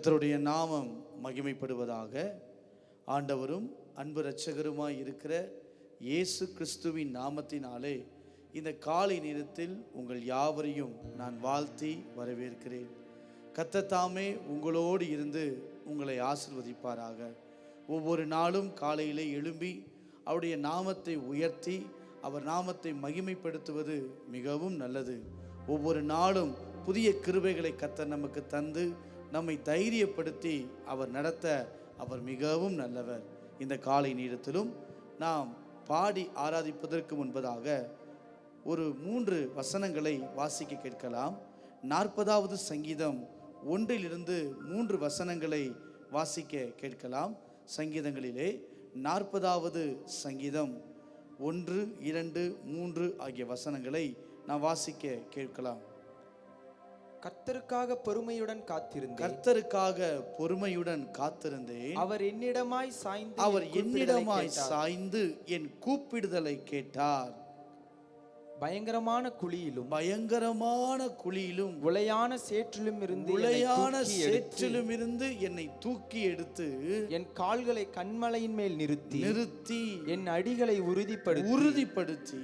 கர்த்தருடைய நாமம் மகிமைப்படுவதாக. ஆண்டவரும் அன்பு இரட்சகருமாய் இருக்கிற இயேசு கிறிஸ்துவின் நாமத்தினாலே இந்த காலை நேரத்தில் உங்கள் யாவரையும் நான் வாழ்த்தி வரவேற்கிறேன். கர்த்தர் தாமே உங்களோடு இருந்து உங்களை ஆசீர்வதிப்பாராக. ஒவ்வொரு நாளும் காலையிலே எழும்பி அவருடைய நாமத்தை உயர்த்தி அவர் நாமத்தை மகிமைப்படுத்துவது மிகவும் நல்லது. ஒவ்வொரு நாளும் புதிய கிருபைகளை கர்த்தர் நமக்கு தந்து நம்மை தைரியப்படுத்தி அவர் நடத்த அவர் மிகவும் நல்லவர். இந்த காலை நேரத்திலும் நாம் பாடி ஆராதிப்பதற்கு முன்பதாக ஒரு 3 வசனங்களை வாசிக்க கேட்கலாம். 40வது சங்கீதம் 1 3 வசனங்களை வாசிக்க கேட்கலாம். சங்கீதங்களிலே 40வது சங்கீதம் 1, 2, 3 ஆகிய வசனங்களை நாம் வாசிக்க கேட்கலாம். கர்த்தருக்காக பொறுமையுடன் காத்திருந்தேன். கர்த்தருக்காக பொறுமையுடன் காத்திருந்தேன். அவர் என்னிடமாய் சாய்ந்து என் கூப்பிடுதலை கேட்டார். பயங்கரமான குழியிலும் உளையான சேற்றிலும் இருந்து என்னை தூக்கி எடுத்து என் கால்களை கன்மலையின் மேல் நிறுத்தி என் அடிகளை உறுதிப்படுத்தி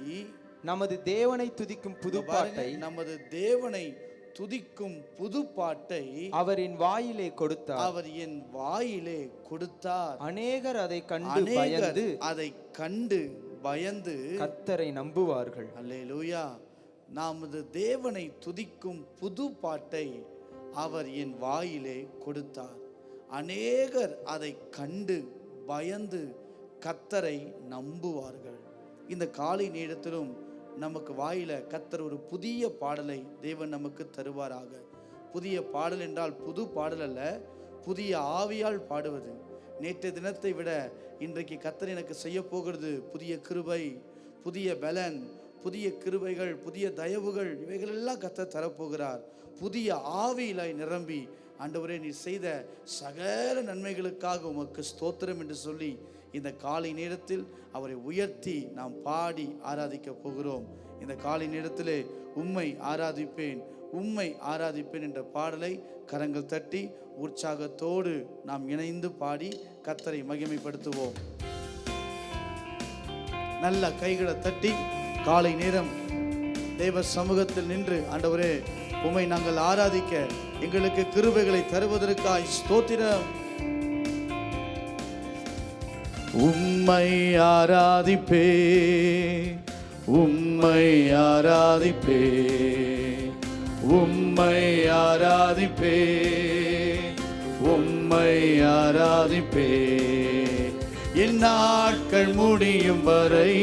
நமது தேவனை துதிக்கும் புதுப்பாட்டை அவர் என் வாயிலே கொடுத்தார். அநேகர் அதை கண்டு பயந்து கர்த்தரை நம்புவார்கள். அல்லேலூயா. நமது தேவனை துதிக்கும் புது பாட்டை அவர் என் வாயிலே கொடுத்தார். அநேகர் அதை கண்டு பயந்து கர்த்தரை நம்புவார்கள். இந்த காலை நேரத்திலும் நமக்கு வாயில கர்த்தர் ஒரு புதிய பாடலை தேவன் நமக்கு தருவாராக. புதிய பாடல் என்றால் புது பாடல் அல்ல, புதிய ஆவியால் பாடுவது. நேற்றைய தினத்தை விட இன்றைக்கு கர்த்தர் எனக்கு செய்ய போகிறது புதிய கிருபை, புதிய பலன், புதிய கிருபைகள், புதிய தயவுகள், இவைகளெல்லாம் கர்த்தர் தரப்போகிறார். புதிய ஆவியிலாய் நிரம்பி ஆண்டவரே நீர் செய்த சகல நன்மைகளுக்காக உமக்கு ஸ்தோத்திரம் என்று சொல்லி இந்த காலை நேரத்தில் அவரை உயர்த்தி நாம் பாடி ஆராதிக்க போகிறோம். இந்த காலை நேரத்திலே உம்மை ஆராதிப்பேன் என்ற பாடலை கரங்கள் தட்டி உற்சாகத்தோடு நாம் இணைந்து பாடி கர்த்தரை மகிமைப்படுத்துவோம். நல்ல கைகளை தட்டி காலை நேரம் தேவ சமூகத்தில் நின்று ஆண்டவரே உம்மை நாங்கள் ஆராதிக்க எங்களுக்கு கிருபைகளை தருவதற்காய் ஸ்தோத்திரம். உம்மை ஆராதிப்பே என் நாட்கள் முடியும் வரை,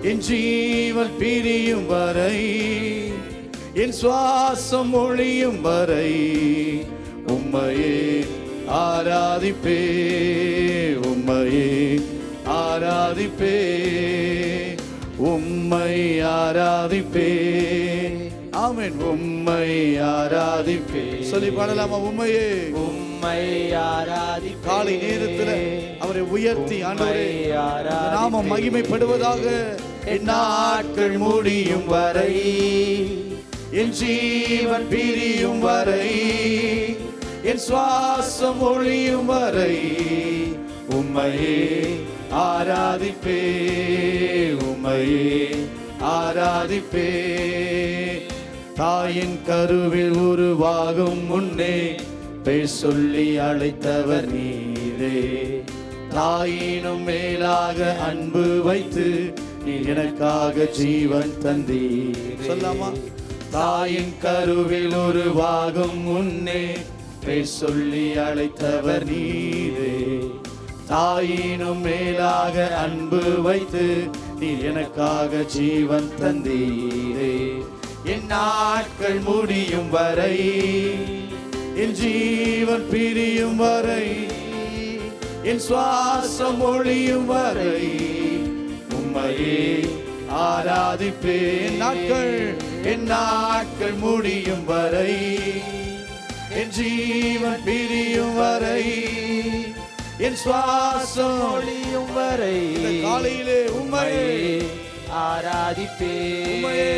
என் ஜீவன் பிரியும் வரை, என் சுவாசம் ஒழியும் வரை உம்மையே ஆராதிப்பே. ஆமென். உம்மை ஆராதிப்பே சொல்லி பாடலாமா? உம்மை ஆராதிப்பே. காலை நேரத்தில் அவரை உயர்த்தி ஆண்டவரே நாம மகிமைப்படுவதாக. என் நாட்கள் முடியும் வரை, என் ஜீவன் பிரியும் வரை, என் சுவாசம் ஒழியும் வரை உம்மையே ஆராதிப்பே. தாயின் கருவில் உருவாகும் முன்னே பேர் சொல்லி அழைத்தவர் நீரே. தாயினும் மேலாக அன்பு வைத்து நீ எனக்காக ஜீவன் தந்தீர். சொல்லாமா? தாயின் கருவில் உருவாகும் முன்னே பேர் சொல்லி அழைத்தவர் நீரே. தாயினும் மேலாக அன்பு வைத்து நீ எனக்காக ஜீவன் தந்தீரே. என் நாட்கள் முடியும் வரை, என் ஜீவன் பிரியும் வரை, என் சுவாசம் ஒழியும் வரை உம்மையே ஆராதிப்பேன். என் நாட்கள் முடியும் வரை, என் ஜீவன் பிரியும் வரை, என் சுவாசம் ஒழியும் வரை காலையிலே உம்மையே ஆராதிப்பே. உம்மையே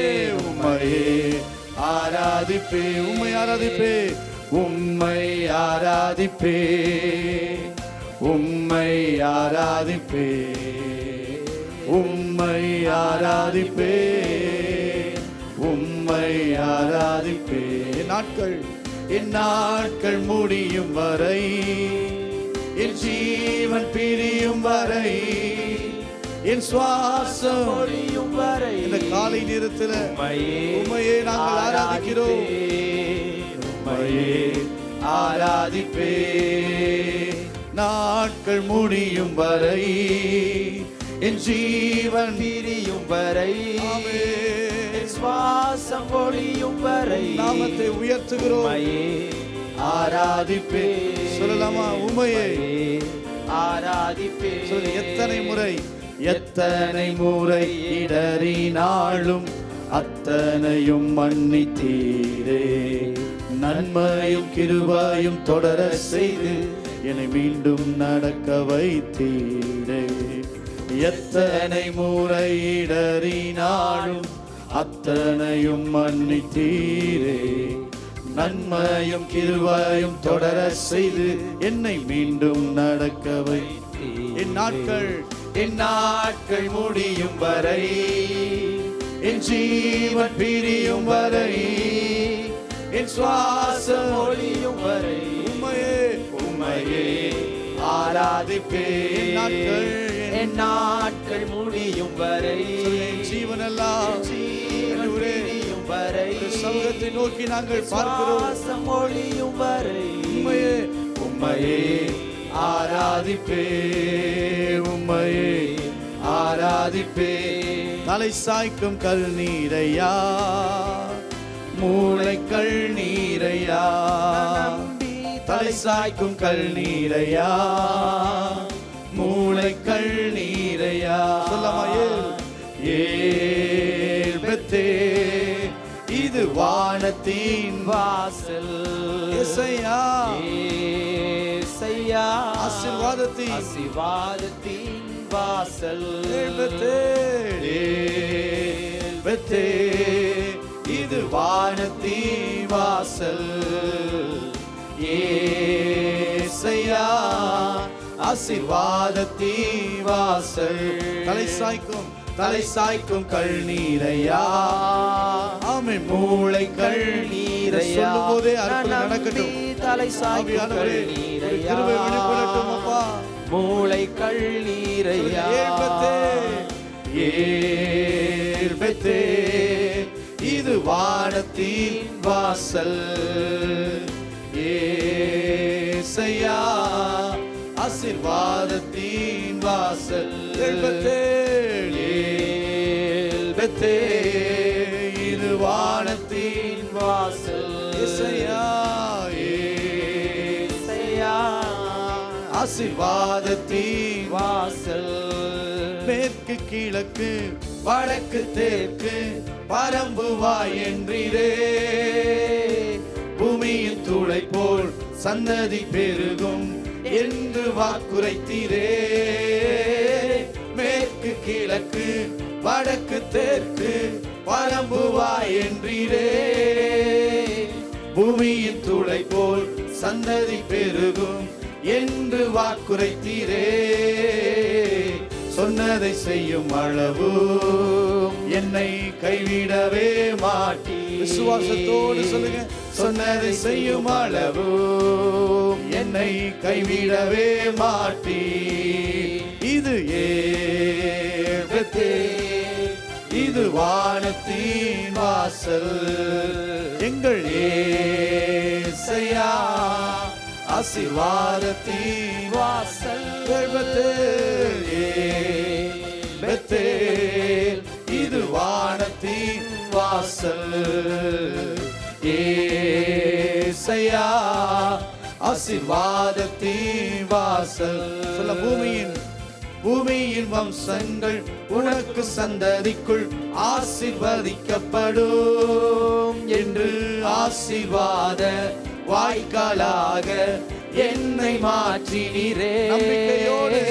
ஆராதிப்பே. உம்மை ஆராதிப்பே. உம்மை ஆராதிப்பே, உம்மை ஆராதிப்பே, உம்மை ஆராதிப்பே, உம்மை ஆராதிப்பே. என் நாட்கள் முடியும் வரை, என் ஜீவன் பிரியும் வரை, என் சுவாசம் ஒழியும் வரை, இந்த காலை நேரத்தில் உம்மையே நாங்கள் ஆராதிக்கிறோம், உம்மையே ஆராதிப்பே. நாட்கள் முடியும் வரை, என் ஜீவன் பிரியும் வரை, என் சுவாசம் ஒழியும் வரை நாமத்தை உயர்த்துகிறோம், ஆராதிப்பே. சொல்லலாமா? உம்மையே ஆராதிப்பே. எத்தனை முறை, எத்தனை முறை இடறினாலும் அத்தனையும் மன்னித்தீரே, நன்மையும் கிருபையும் தொடர செய்து என்னை மீண்டும் நடக்க வைத்தீரே. எத்தனை முறை இடறினாலும் அத்தனையும் மன்னித்தீரே, நன்மையும் கிருபையும் தொடர செய்து என்னை மீண்டும் நடக்க வைத்தீரே. என் நாட்கள் முடியும் வரை, என் ஜீவன் பிரியும் வரை, என் சுவாசம் ஒழியும் வரை உம்மையே ஆராதிப்பே. என் நாட்கள் முடியும் வரை, ஜீவனெல்லாம் முடியும் வரை, சமூகத்தை நோக்கி நாங்கள் பார்க்கிறோம், ஒழியும் வரை உம்மையே ஆராதிப்பே, உம்மையே ஆராதிப்பே. தலை சாய்க்கும் கல் நீரையா, மூளைக்கள் நீரையா, தலை சாய்க்கும் கல் நீரையா, மூளைக்கள் நீரையா. சொல்லமா? ஏல்பத்தே, இது வானத்தின் வாசல், இசையா இசையா, ஆசீர்வாதத்தின் ஆசீர்வாதத்தின் வாசல், ஏல்பத்தே, இது வானத்தின் வாசல், ஏசையா ஆசீர்வாதத்தின் வாசல். தலை சாய்க்கும் கல் நீரையா, ஆமென், மூளை கல் நீரையா. சொல்லும்போதே அற்புதம் நடக்கட்டும். தலை சாய்க்கும் கல் நீரையா, கிருபை வெளிப்படட்டும் அப்பா. மூளை கல் நீரையா, ஏல்பத்தே, இது வானத்தின் வாசல், ஏசையா ஆசீர்வாதத்தின் வாசல். ஏல்பத்தே, இது வானத்தின் வாசல், இசையா ஏசையா ஆசீர்வாதத்தின் வாசல். மேற்கு கிழக்கு வடக்கு தெற்கு பரம்புவாய் என்றீரே, பூமியின் தூளை போல் சந்ததி பெருகும் என்று வாக்குரைத்தீரே. மேற்கு கிழக்கு வடக்கு தெற்கு பரம்புவாய் என்றீரே, பூமியின் தூளை போல் சந்ததி பெருகும் என்று வாக்குரைத்தீரே. சொன்னதை செய்யும் அளவு என்னை கைவிடவே மாட்டீ. விசுவாசத்தோடு சொல்லுங்க. சொன்னதை செய்யும் அளவு என்னை கைவிடவே மாட்டீ. இது ஏற்பத்தே, இது வானத்தின் வாசல், எங்கள் ஏசையா ஆசீர்வாதத்தின் வாசல். பெத்தேல், இது வானத்தின் வாசல், ஏசையா ஆசீர்வாதத்தின் வாசல். சொல்ல, பூமியின் வம்சங்கள் உனக்கு சந்ததிக்குள் ஆசீர்வதிக்கப்படும் என்று ஆசீர்வாத வாய்க்காலாக என்னை மாற்றினீரே. நம்பிக்கையோடு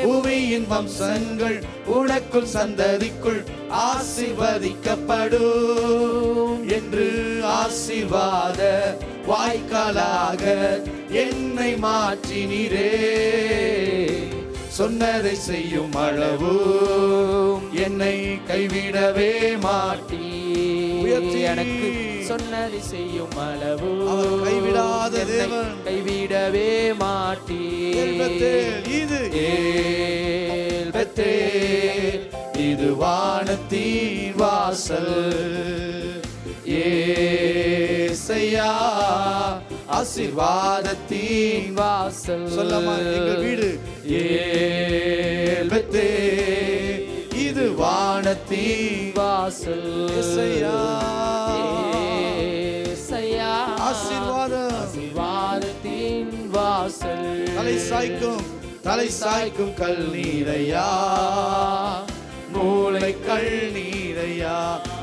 பூமியின் வம்சங்கள் உனக்குள் சந்ததிக்குள் ஆசீர்வதிக்கப்படும் என்று ஆசீர்வாத வாய்க்காலாக என்னை மாற்றினீரே. சொன்னதை செய்யும் அளவும் என்னை கைவிடவே மாட்டீர். எனக்கு சொன்னதை செய்யும் அளவு அவர் கைவிடாத என்னை தேவன். கைவிடவே மாட்டீர். இது பெத்தேல், இது வானத்தின் வாசல். ஏசையா ஆசீர்வாதத்தின் வாசல். சொல்லமா எங்கள் வீடு. பெத்தேல், இது வானத்தின் வாசல். ஏசையா ஏசையா ஆசீர்வாதம். ஆசீர்வாதத்தின் வாசல். தலை சாய்க்கும் கல் நீரையா, மூளை கல் நீரையா,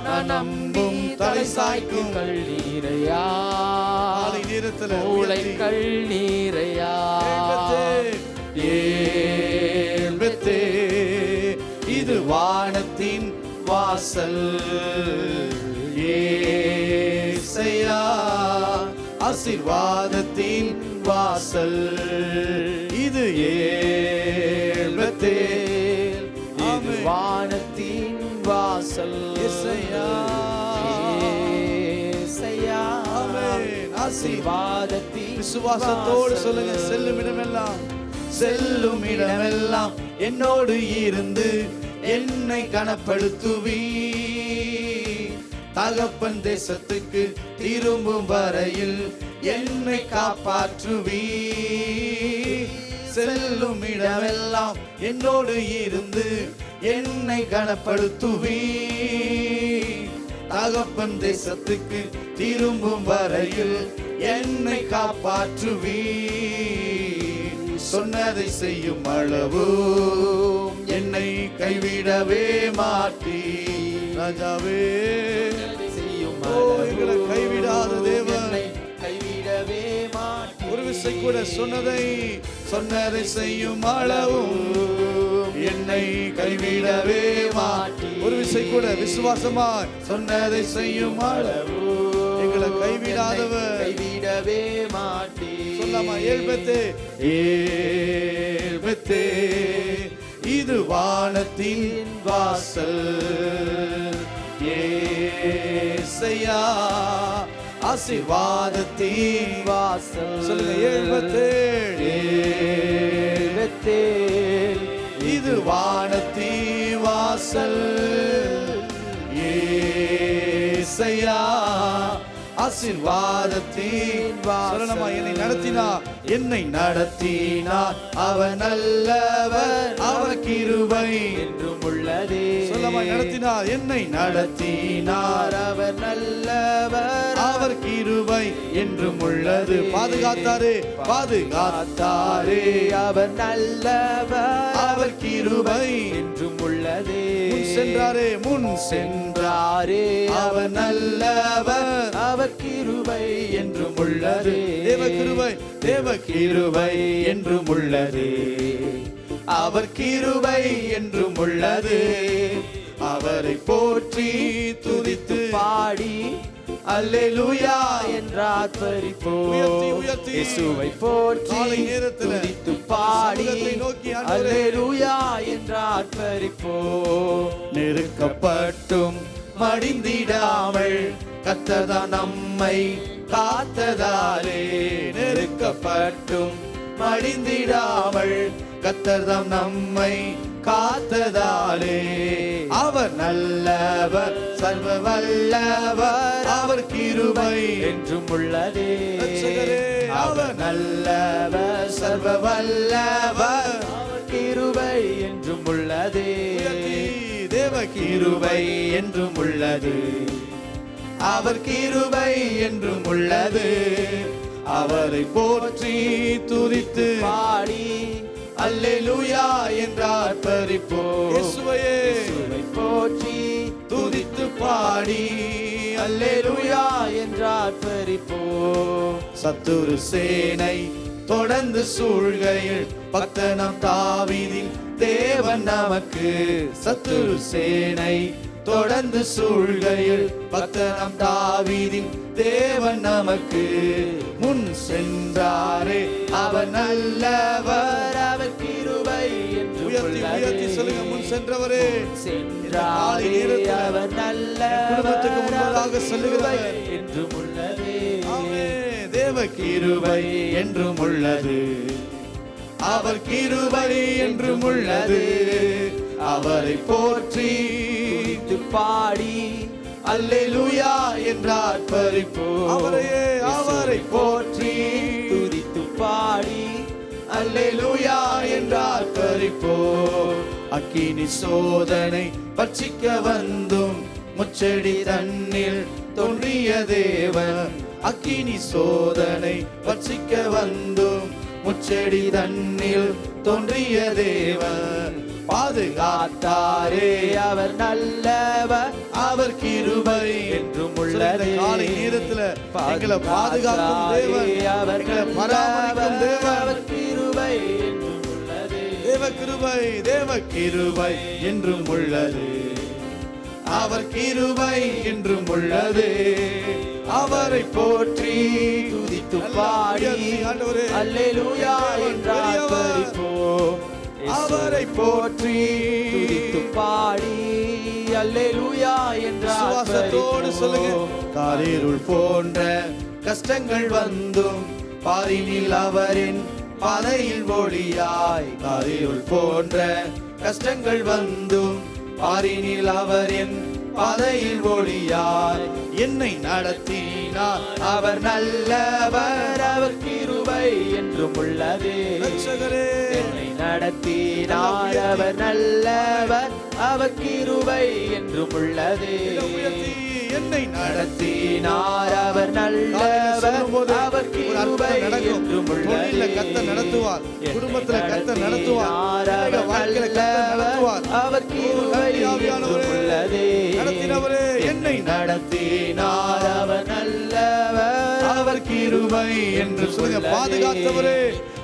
நான் நம்பும் தலை சாய்க்கும் கல் நீரையா, காலை நேரத்துல மூளை உயர்த்தி. கல் நீரையா. ஏல்பெத்தே, இது வானத்தின் வாசல். ஏசையா ஆசீர்வாதத்தின் வாசல். இது ஏல்பெத்தேல், இது வானத்தின் வாசல். ஏசையா. ஏசையா ஆமென். ஆசீர்வாதத்தின் விசுவாசத்தோடு சொல்லுங்க. செல்லும் இடமெல்லாம் என்னோடு இருந்து என்னை கனப்படுத்துவி. தகப்பன் தேசத்துக்கு திரும்பும் வரையில் என்னை காப்பாற்றுவி. செல்லும் இடமெல்லாம் என்னோடு இருந்து என்னை கனப்படுத்துவி. தகப்பன் தேசத்துக்கு திரும்பும் வரையில் என்னை காப்பாற்றுவி. சொன்னதை செய்யும் அளவு என்னை கைவிடவே மாட்டீ. ராஜாவே, செய்யும் ஓ, எங்களை கைவிடாத தேவன். கைவிடவே மாட்டீர். ஒரு விசை கூட சொன்னதை செய்யும் அளவும் என்னை கைவிடவே மாட்டீ. ஒரு விசை கூட விசுவாசமா சொன்னதை செய்யும் அளவு எங்களை கைவிடாதவர். கைவிடவே மாட்டீர். சொல்லாமா ஏழ்பெத்தே. ஏல்பெத்தே, இது வானத்தின் வாசல். ஏசையா ஆசீர்வாதத்தின் வாசல். சொல்லுங்க ஏழ்பெத்தேழு. ஏழ்பெத்தேழு, இது வானத்தின் வாசல். ஏசையா ஆசீர்வாதத்தின் சொல்லணுமா வாசல். என்னை நடத்தினார் அவர் நல்லவர், அவர் கிருபை என்றும் உள்ளதே. சொல்லமா நடத்தினார் என்னை நடத்தினார். அவர் நல்லவர், அவர் கிருபை என்றும் உள்ளது. பாதுகாத்தாரே, பாதுகாத்தாரே. அவர் நல்லவர், அவர் கிருபை என்றும் உள்ளதே. முன் சென்றாரே. அவர் நல்லவர், அவர் கிருபை என்றும் உள்ளது. தேவ கிருபை என்றும் உள்ளது. அவர் கிருபை என்றும் உள்ளது. அவரை போற்றி துதித்து பாடி அல்லேலூயா என்றார் பரிப்போம். உயர்த்தி. இயேசுவை போற்றி காலை நேரத்துல துதித்து பாடி சமூகத்தை நோக்கி ஆண்டவரே. அல்லேலூயா என்றார் பரிப்போம். நெருக்கப்பட்டும் மடிந்திடாமல் கர்த்தர்தான் நம்மை காத்ததாலே. நெருக்கப்பட்டும் மடிந்திடாமல் கர்த்தர்தான் நம்மை காத்ததாலே. அவர் நல்லவர், சர்வ வல்லவர், அவர் கிருபை என்றும் உள்ளதே. ரட்சகரே, அவர் நல்லவர், சர்வ வல்லவர், அவர் கிருபை என்றும் உள்ளதே. தேவ கிருபை என்றும் உள்ளது. அவர் கிருபை என்றும் உள்ளது. அவரை போற்றி துதித்து பாடி அல்லேலூயா என்றார் பரிப்போம். இயேசுவை போற்றி துதித்து பாடி அல்லேலூயா என்றார் பரிப்போம். சத்துரு சேனை தொடர்ந்து சூழ்கையில் பக்தனம் தாவீதின் தேவன் நமக்கு சத்துரு சேனை தொடர்ந்து சூழ்கையில் பக்தனம் தாவீதின் தேவன் நமக்கு முன் சென்றாரே அவர் நல்லவர் அவர் கிருபை என்று உயர்த்தி சொல்லுங்க, முன் சென்றவரே சென்றாரே அவர் நல்லவர் குடும்பத்துக்கு முன்பதாக செல்லுகிறவர் என்றும் உள்ளதே. தேவ கிருபை என்றும் உள்ளது, அவர் கிருபை என்றும் உள்ளது. அவரை போற்றி பாடி அல்லேலூயா என்று ஆர்ப்பரிப்போம். அவரை போற்றி துதித்து பாடி அல்லேலூயா என்று ஆர்ப்பரிப்போம். அக்கினி சோதனை பட்சிக்க வந்தும் முச்செடி தன்னில் தோன்றிய தேவன். அக்கினி சோதனை பட்சிக்க வந்தும் முச்செடி தன்னில் தோன்றிய தேவன். பாதுகாத்தாரே அவர் நல்லவர் அவர் கிருபை என்றும் உள்ளது. காலை நேரத்துல எங்களை பாதுகாக்கும் தேவன், எங்களை பராமரிக்கும் தேவன். அவர் கிருபை என்றும் உள்ளது. தேவ கிருபை தேவ கிருபை என்றும் உள்ளது, அவர் கிருபை என்றும் உள்ளது. அவரை போற்றி துதித்து பாடி அல்லேலூயா என்று ஆர்ப்பரிப்போம். அவரை போற்றி துதித்து பாடி அல்லேலூயா என்று விசுவாசத்தோடு சொல்லுங்க. காரிருள் போன்ற கஷ்டங்கள் வந்தும் பாரினில் அவரின் பாதையில் ஒளியாய். காரிருள் போன்ற கஷ்டங்கள் வந்தும் பாரினில் அவரின் பாதையில் ஒளியாய். என்னை நடத்தினார் அவர் நல்லவர் அவர் கிருபை என்றும் உள்ளது. என்னை நடத்தினார் அவர் நல்லவர் அவர் கிருபை என்றும் உள்ளது. என்னை நடத்தினார் அவர் நல்லவர் அவர் கிருபை என்றும் உள்ளது. கர்த்தர் நடத்துவார், குடும்பத்துல கர்த்தர் நடத்துவார், வாழ்க்கையில கர்த்தர் நடத்துவார். அவர் கிருபை என்றும் உள்ளது. நடத்தினவரே என்னை நடத்தினார் அவர் நல்லவர் அவர் கிருபை என்று சொல்லுங்க. பாதுகாத்தவரே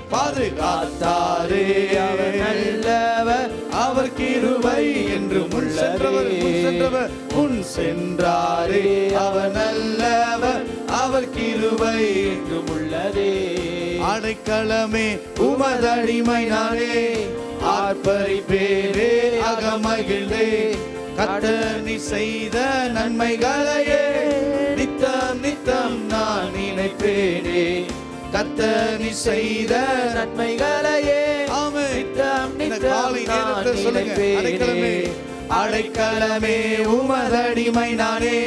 பாதுகாத்தாரே அவர் நல்லவர் அவர் கிருபை என்று முன் சென்றவர் முன் சென்றாரே அவர் நல்லவர் அவர் கிருபை என்றும் உள்ளதே. அடைக்கலமே உமதடிமை நானே ஆர்ப்பரிப்பேரே அகமகிழ்ந்தே. கர்த்தர் நீ செய்த நன்மைகளையே நித்தம் நித்தம் நான் நினைப்பேனே. கர்த்தர் நீ செய்த நன்மைகளையே நித்தம் நித்தம் நான் நினைப்பேனே. அடைக்கலமே உமதடிமை நானே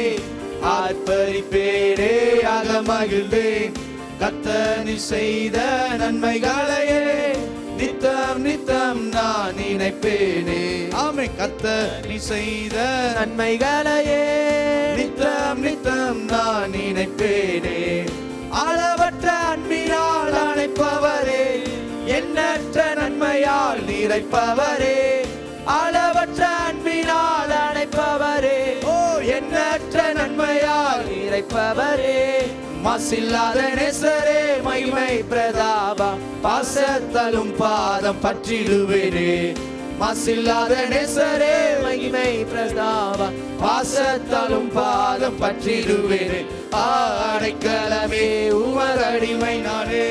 ஆர்ப்பரிப்பேரே அகமகிழ்ந்தேன். கர்த்தர் நீ செய்த நன்மைகளையே நித்தம் நித்தம் நான் நினைப்பேனே. ஆமே கர்த்தர் நீ செய்த நன்மைகளையே நித்தம் நித்தம் நான் நினைப்பேனே. அளவற்ற அன்பினால் அணைப்பவரே எண்ணற்ற நன்மையால் நிறைப்பவரே. அளவற்ற அன்பினால் அணைப்பவரே ஓ எண்ணற்ற நன்மையால் நிறைப்பவரே. மாசில்லாத நேசரே மகிமை பிரதாபம் பாசத்தலும் பாதம் பற்றிடுவேனே. மாசில்லாத நேசரே மகிமை பிரதாபம் பாசத்தலும் பாதம் பற்றிடுவேனே. அடைக்கலமே உமதடிமை நானே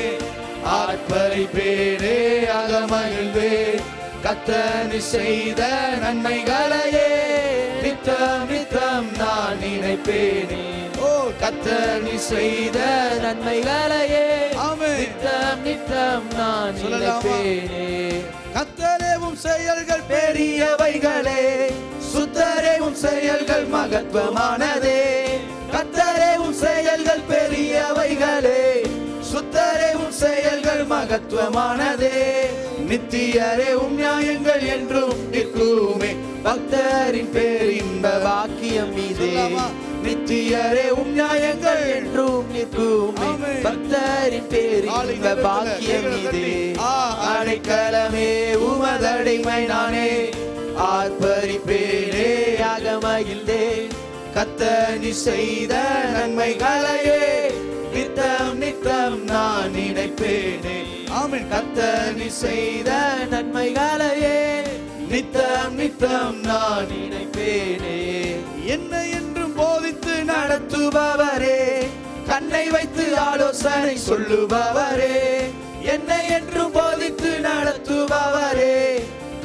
ஆர்ப்பரிப்பேனே அகமகிழ்வே. கர்த்தர் நீ செய்த நன்மைகளையே நித்தம் நித்தம் நான் நினைப்பேனே. ஓ கர்த்தர் நீ செய்த நன்மைகளையே நித்தம் நித்தம் நான் நினைப்பேனே. கர்த்தரேவும் செயல்கள் பெரியவைகளே சுத்தரேவும் செயல்கள் மகத்துவமானதே. கர்த்தரேவும் செயல்கள் பெரியவைகளே சுத்தரேவும் செயல்கள் மகத்துவமானதே. நித்தியரே நியாயங்கள் என்றும் நிற்குமே. பக்தரின் பேரின்ப வாக்கியம் இதே. நித்தியரே நியாயங்கள் என்றும் நிற்குமே. பக்தரின் பேரின்ப வாக்கியம் இதே. அடைக்கலமே உமதடிமை நானே ஆர்ப்பரிப்பேனே அகமகிழ்ந்தே. கர்த்தர் நீ செய்த நன்மைகளையே நித்தம் நித்தம் நான் நினைப்பேனே. ஆமென். கர்த்தர் நீ செய்த நன்மைகளையே நித்தம் நித்தம் நான் நினைப்பேனே. என்னை என்றும் போதித்து நடத்துபவரே, கண்ணை வைத்து ஆலோசனை சொல்லுபவரே, என்னை என்றும் போதித்து நடத்துபவரே,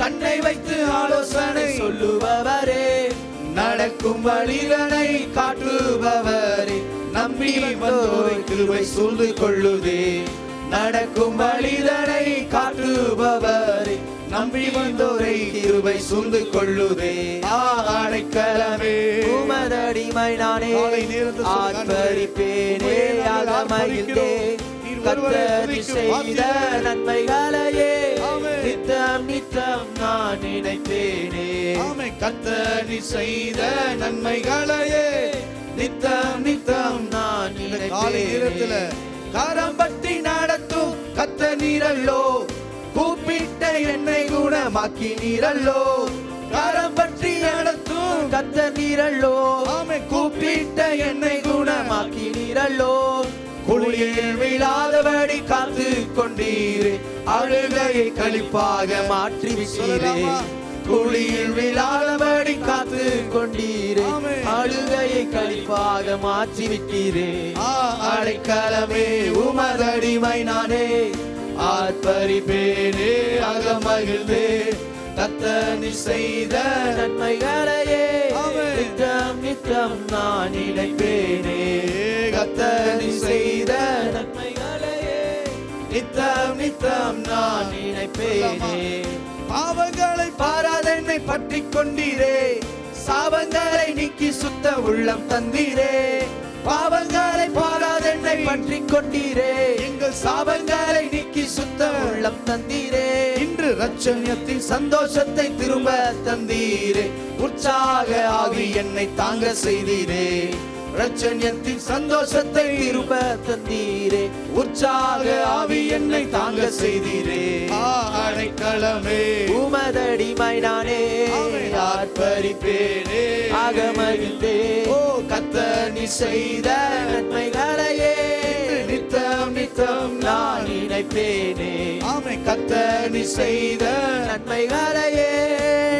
கண்ணை வைத்து ஆலோசனை சொல்லுபவரே, நடக்கும் வழிகளை காட்டுபவரே, நம்பி வந்தோரை கிருபை சூழ்ந்து கொள்ளுதே. நடக்கும் வழிகளை காட்டுபவரே, நம்பி வந்தோரை கிருபை சூழ்ந்து கொள்ளுதே. அடைக்கலமே உமதடிமை நானே, ஆர்ப்பரிப்பேனே அகமகிழ்ந்தே. கர்த்தர் செய்த நன்மைகளையே நித்தம் நித்தம் நான் நினைப்பேனே. கர்த்தர் செய்த நன்மைகளையே நித்தம் நித்தம் நான் நினைப்பேனே. கரம் பற்றி நடத்தும் கர்த்தர் நீரல்லோ, கூப்பிட்ட என்னை குணமாக்கி நீரல்லோ. கரம் பற்றி நடத்தும் கர்த்தர் நீரல்லோ, கூப்பிட்ட என்னை குணமாக்கி நீரல்லோ. குழியில் விழாதபடி காத்து கொண்டீரே, அழுகையை களிப்பாக மாற்றி விட்டீரே. குழியில் விழாதபடி காத்து கொண்டீரே, அழுகையை களிப்பாக மாற்றி விட்டீரே. அடைக்கலமே உமதடிமை நானே, ஆர்ப்பரிப்பேனே அகமகிழ்ந்தே. கர்த்தர் நீ செய்த நன்மைகளையே நித்தம் நித்தம் நான் நினைப்பேனே. கர்த்தர் நீ செய்த நன்மைகளையே நித்தம் நித்தம் நான் நினைப்பேனே. பாவங்களை பாராதென்னை பற்றி கொண்டீரே, சாபங்களை நீக்கி சுத்த உள்ளம் தந்தீரே. பாவங்களை பாராதென்னை பற்றி கொண்டீரே, எங்கள் சாபங்களை நீக்கி சுத்த உள்ளம் தந்தீரே. இன்று ரட்சண்யத்தின் சந்தோஷத்தை திரும்ப தந்தீரே, உற்சாக ஆவி என்னை தாங்க செய்தீரே. ரட்சண்யத்தின் சந்தோஷத்தை திரும்ப தந்தீரே, உற்சாக ஆவி என்னை தாங்க செய்தீரே. அடைக்கலமே உமதடிமை நானே, ஆர்ப்பரிப்பேனே அகமகிழ்ந்தே. கர்த்தர் நீ செய்த நன்மைகளையே நித்தம் நித்தம் நான் நினைப்பேனே. கர்த்தர் நீ செய்த நன்மைகளையே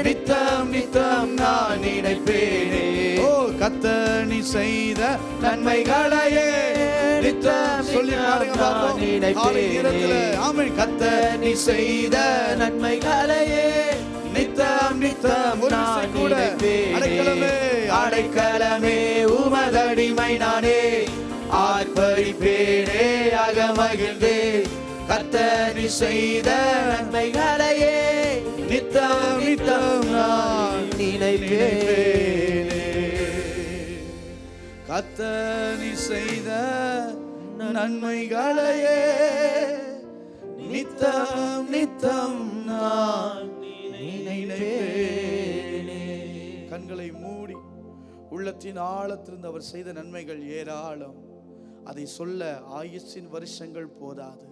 நித்தம் நித்தம் நான் நினைப்பேனே. கர்த்தர் நீ செய்த நன்மைகளையே நித்தம் சொல்லி நான் நினைப்பேனே. ஆமென். கர்த்தர் நீ செய்த நன்மைகளையே நித்தம் நித்தம் நான் நினைப்பேனே. அடைக்கலமே உமதடிமை நானே, ஆர்ப்பரிப்பேனே அகமகிழ்ந்தே. கர்த்தர் நீ செய்த நன்மைகளையே நித்தம் நித்தம் நான் நினைப்பேனே. கர்த்தர் நீ செய்த நன்மைகளையே நித்தம் நித்தம் நான் நினைப்பேனே. கண்களை மூடி உள்ளத்தின் ஆழத்திலிருந்து அவர் செய்த நன்மைகள் ஏராளம். அதை சொல்ல ஆயுசின் வருஷங்கள் போதாது.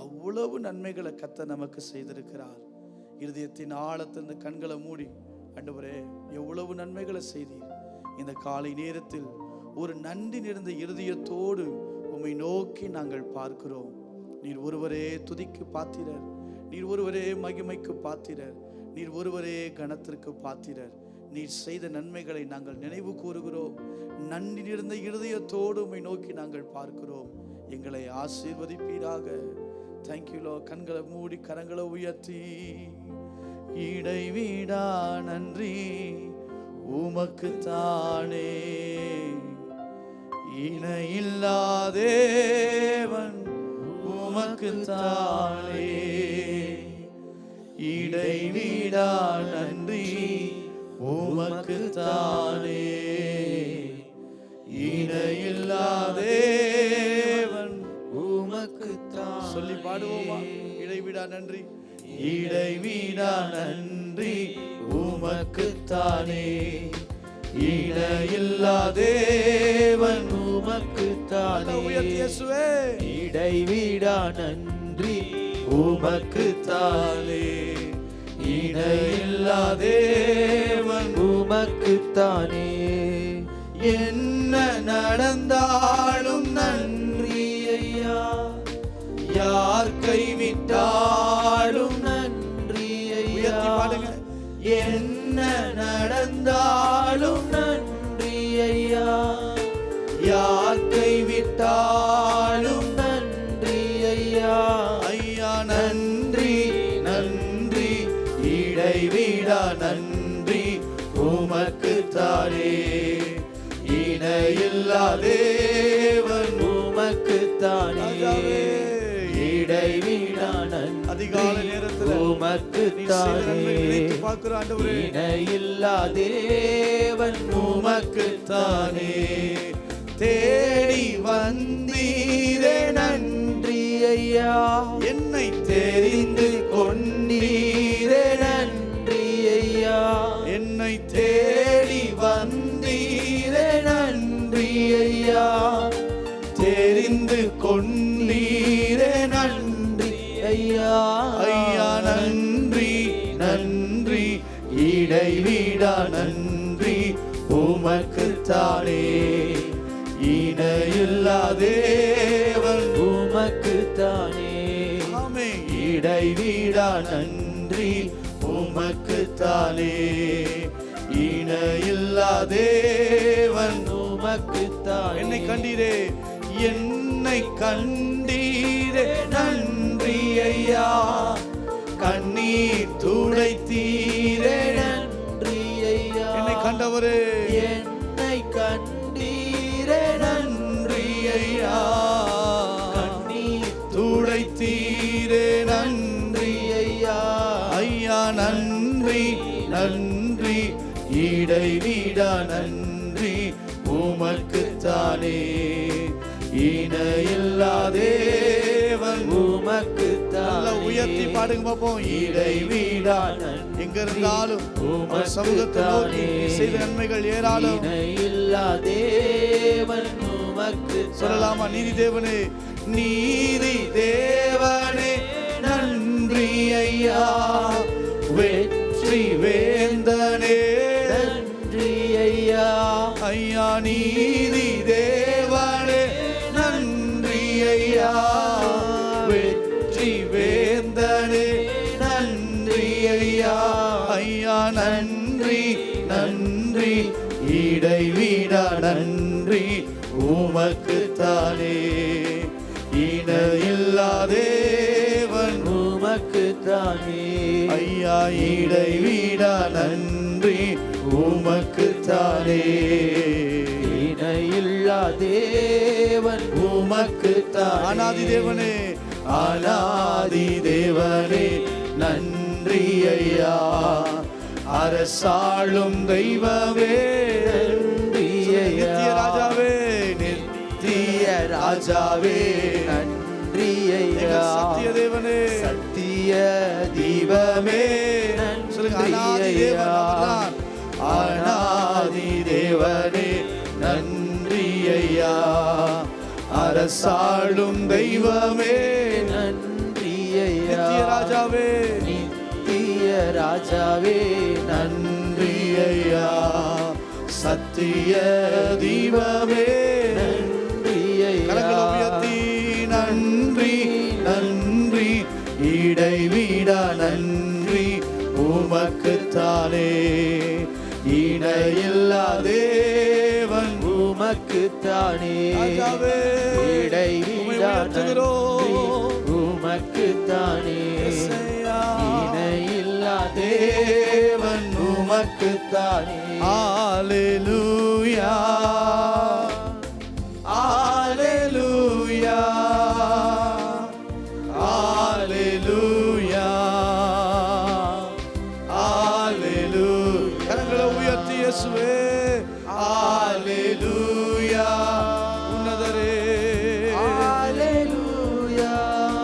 அவ்வளவு நன்மைகளை கர்த்தர் நமக்கு செய்திருக்கிறார். இருதயத்தின் ஆழத்திலிருந்து கண்களை மூடி, ஆண்டவரே எவ்வளவு நன்மைகளை செய்தீர். இந்த காலை நேரத்தில் ஒரு நன்றி நிறைந்த இருதயத்தோடு உம்மை நோக்கி நாங்கள் பார்க்கிறோம். நீர் ஒருவரே துதிக்கு பாத்திரர், நீர் ஒருவரே மகிமைக்கு பாத்திரர், நீர் ஒருவரே கனத்திற்கு பாத்திரர். நீர் செய்த நன்மைகளை நாங்கள் நினைவு கூறுகிறோம். நன்றி நிறைந்த இருதயத்தோடு உம்மை நோக்கி நாங்கள் பார்க்கிறோம். எங்களை ஆசீர்வதிப்பீராக. Thank you low. கண்களை மூடி கரங்களை உயர்த்தி, இடைவிடா நன்றி உமக்கு தானே, இணையில்லா தேவன் உமக்கு தானே, இடைவிடா நன்றி உமக்கு தானே, இணையில்லா தேவன் உமக்கு தானே. சொல்லி பாடுவோமா? இடைவிடா நன்றி, இடைவிடா நன்றி உமக்கு தானே, இணையில்லா தேவன் உமக்கு தானே. இயேசுவே, இடைவிடா நன்றி உமக்கு தானே, இணையில்லா தேவன் உமக்கு தானே. என்ன நடந்தாலும் நன்றி ஐயா, யார் யார் கைவிட்டாலும் நன்றி உயர்த்தி ஐயா. பாடுங்க. என்ன நடந்தாலும் நன்றி ஐயா. யார் கைவிட்டாலும் நன்றி ஐயா. ஐயா நன்றி நன்றி இடைவிடா நன்றி உமக்கு தானே. இணையில்லா தேவன் உமக்கு தானே. இடைவிடா அதிகாலை நன்றி நேரத்துல உமக்கு நீ செய்த தானே. நன்மைகளை நினைத்து பார்க்கிற ஆண்டவரே, இணையில்லா தேவன் உமக்கு தானே. தேடி வந்தீரே நன்றி ஐயா. என்னை தெரிந்து கொண்டீரே நன்றி ஐயா. என்னை தேடி வந்தீரே நன்றி ஐயா. தெரிந்து கொண்டீரே நன்றி ஐயா. ஐயா நன்றி நன்றி இடைவிடா நன்றி உமக்கு தானே. இணையில்லா தேவன் உமக்கு தானே. ஆமே. இடைவிடா நன்றி உமக்கு தானே. இணையில்லா தேவன் உமக்கு தானே. என்னை கண்டீரே, என்னை கண்டீரே நன்றி ஐயா. கண்ணீர் துடைத்தீரே நன்றி ஐயா. என்னை கண்டவரே, என்னை கண்டீரே நன்றி ஐயா. கண்ணீர் துடைத்தீரே நன்றி ஐயா. ஐயா நன்றி நன்றி இடைவிடா நன்றி உமக்கு தானே. இணையில்லா தேவன் உமக்கு நல்லா தானே. உயர்த்தி பாடுங்க பார்ப்போம். இடைவிடா எங்க இருந்தாலும் அவர் சமூகத்தை நோக்கி நீ செய்த நன்மைகள் ஏராளம். இணையில்லா தேவன் உமக்கு சொல்லலாமா? நீதி தேவனே, நீதி தேவனே நன்றி ஐயா. வெற்றி வேந்தனே நன்றி ஐயா. ஐயா. நீதி தேவனே நன்றி ஐயா. வெற்றி வேந்தனே நன்றி ஐயா. ஐயா நன்றி நன்றி இடைவிடா நன்றி உமக்கு தானே. இணையில்லா தேவன் உமக்கு தானே. ஐயா. இடைவிடா நன்றி உமக்கு தானே. இணையில்லா தேவன் உமக்கு தானே. அநாதி தேவனே, அநாதி தேவனே நன்றி ஐயா. அரசாளும் தெய்வமே நன்றி ஐயா. நித்திய ராஜாவே, நித்திய ராஜாவே நன்றி ஐயா. சத்திய தேவனே, சத்திய தீபமே சொல்லுங்க. அநாதி தேவன் அவர்தான். அநாதி தேவனே நன்றி ஐயா. அரசாளும் தெய்வமே நன்றி ஐயா. நித்திய ராஜாவே, நித்திய ராஜாவே நன்றி ஐயா. சத்திய தீபமே நன்றி கரங்களை ஐயா. உயர்த்தி நன்றி நன்றி இடைவிடா நன்றி உமக்கு தானே. இணையில்லா தேவன் உமக்கு தானே. ராஜாவே, இடைவிடா நன்றி உமக்கு தானே. இயேசையா. இணையில்லா தேவன் உமக்கு தானே. ஹalleluya ஹalleluya ஹalleluya ஹalleluya. கரங்களை உயர்த்தி இயேசுவே ஹalleluya. உன்னதரே ஹalleluya.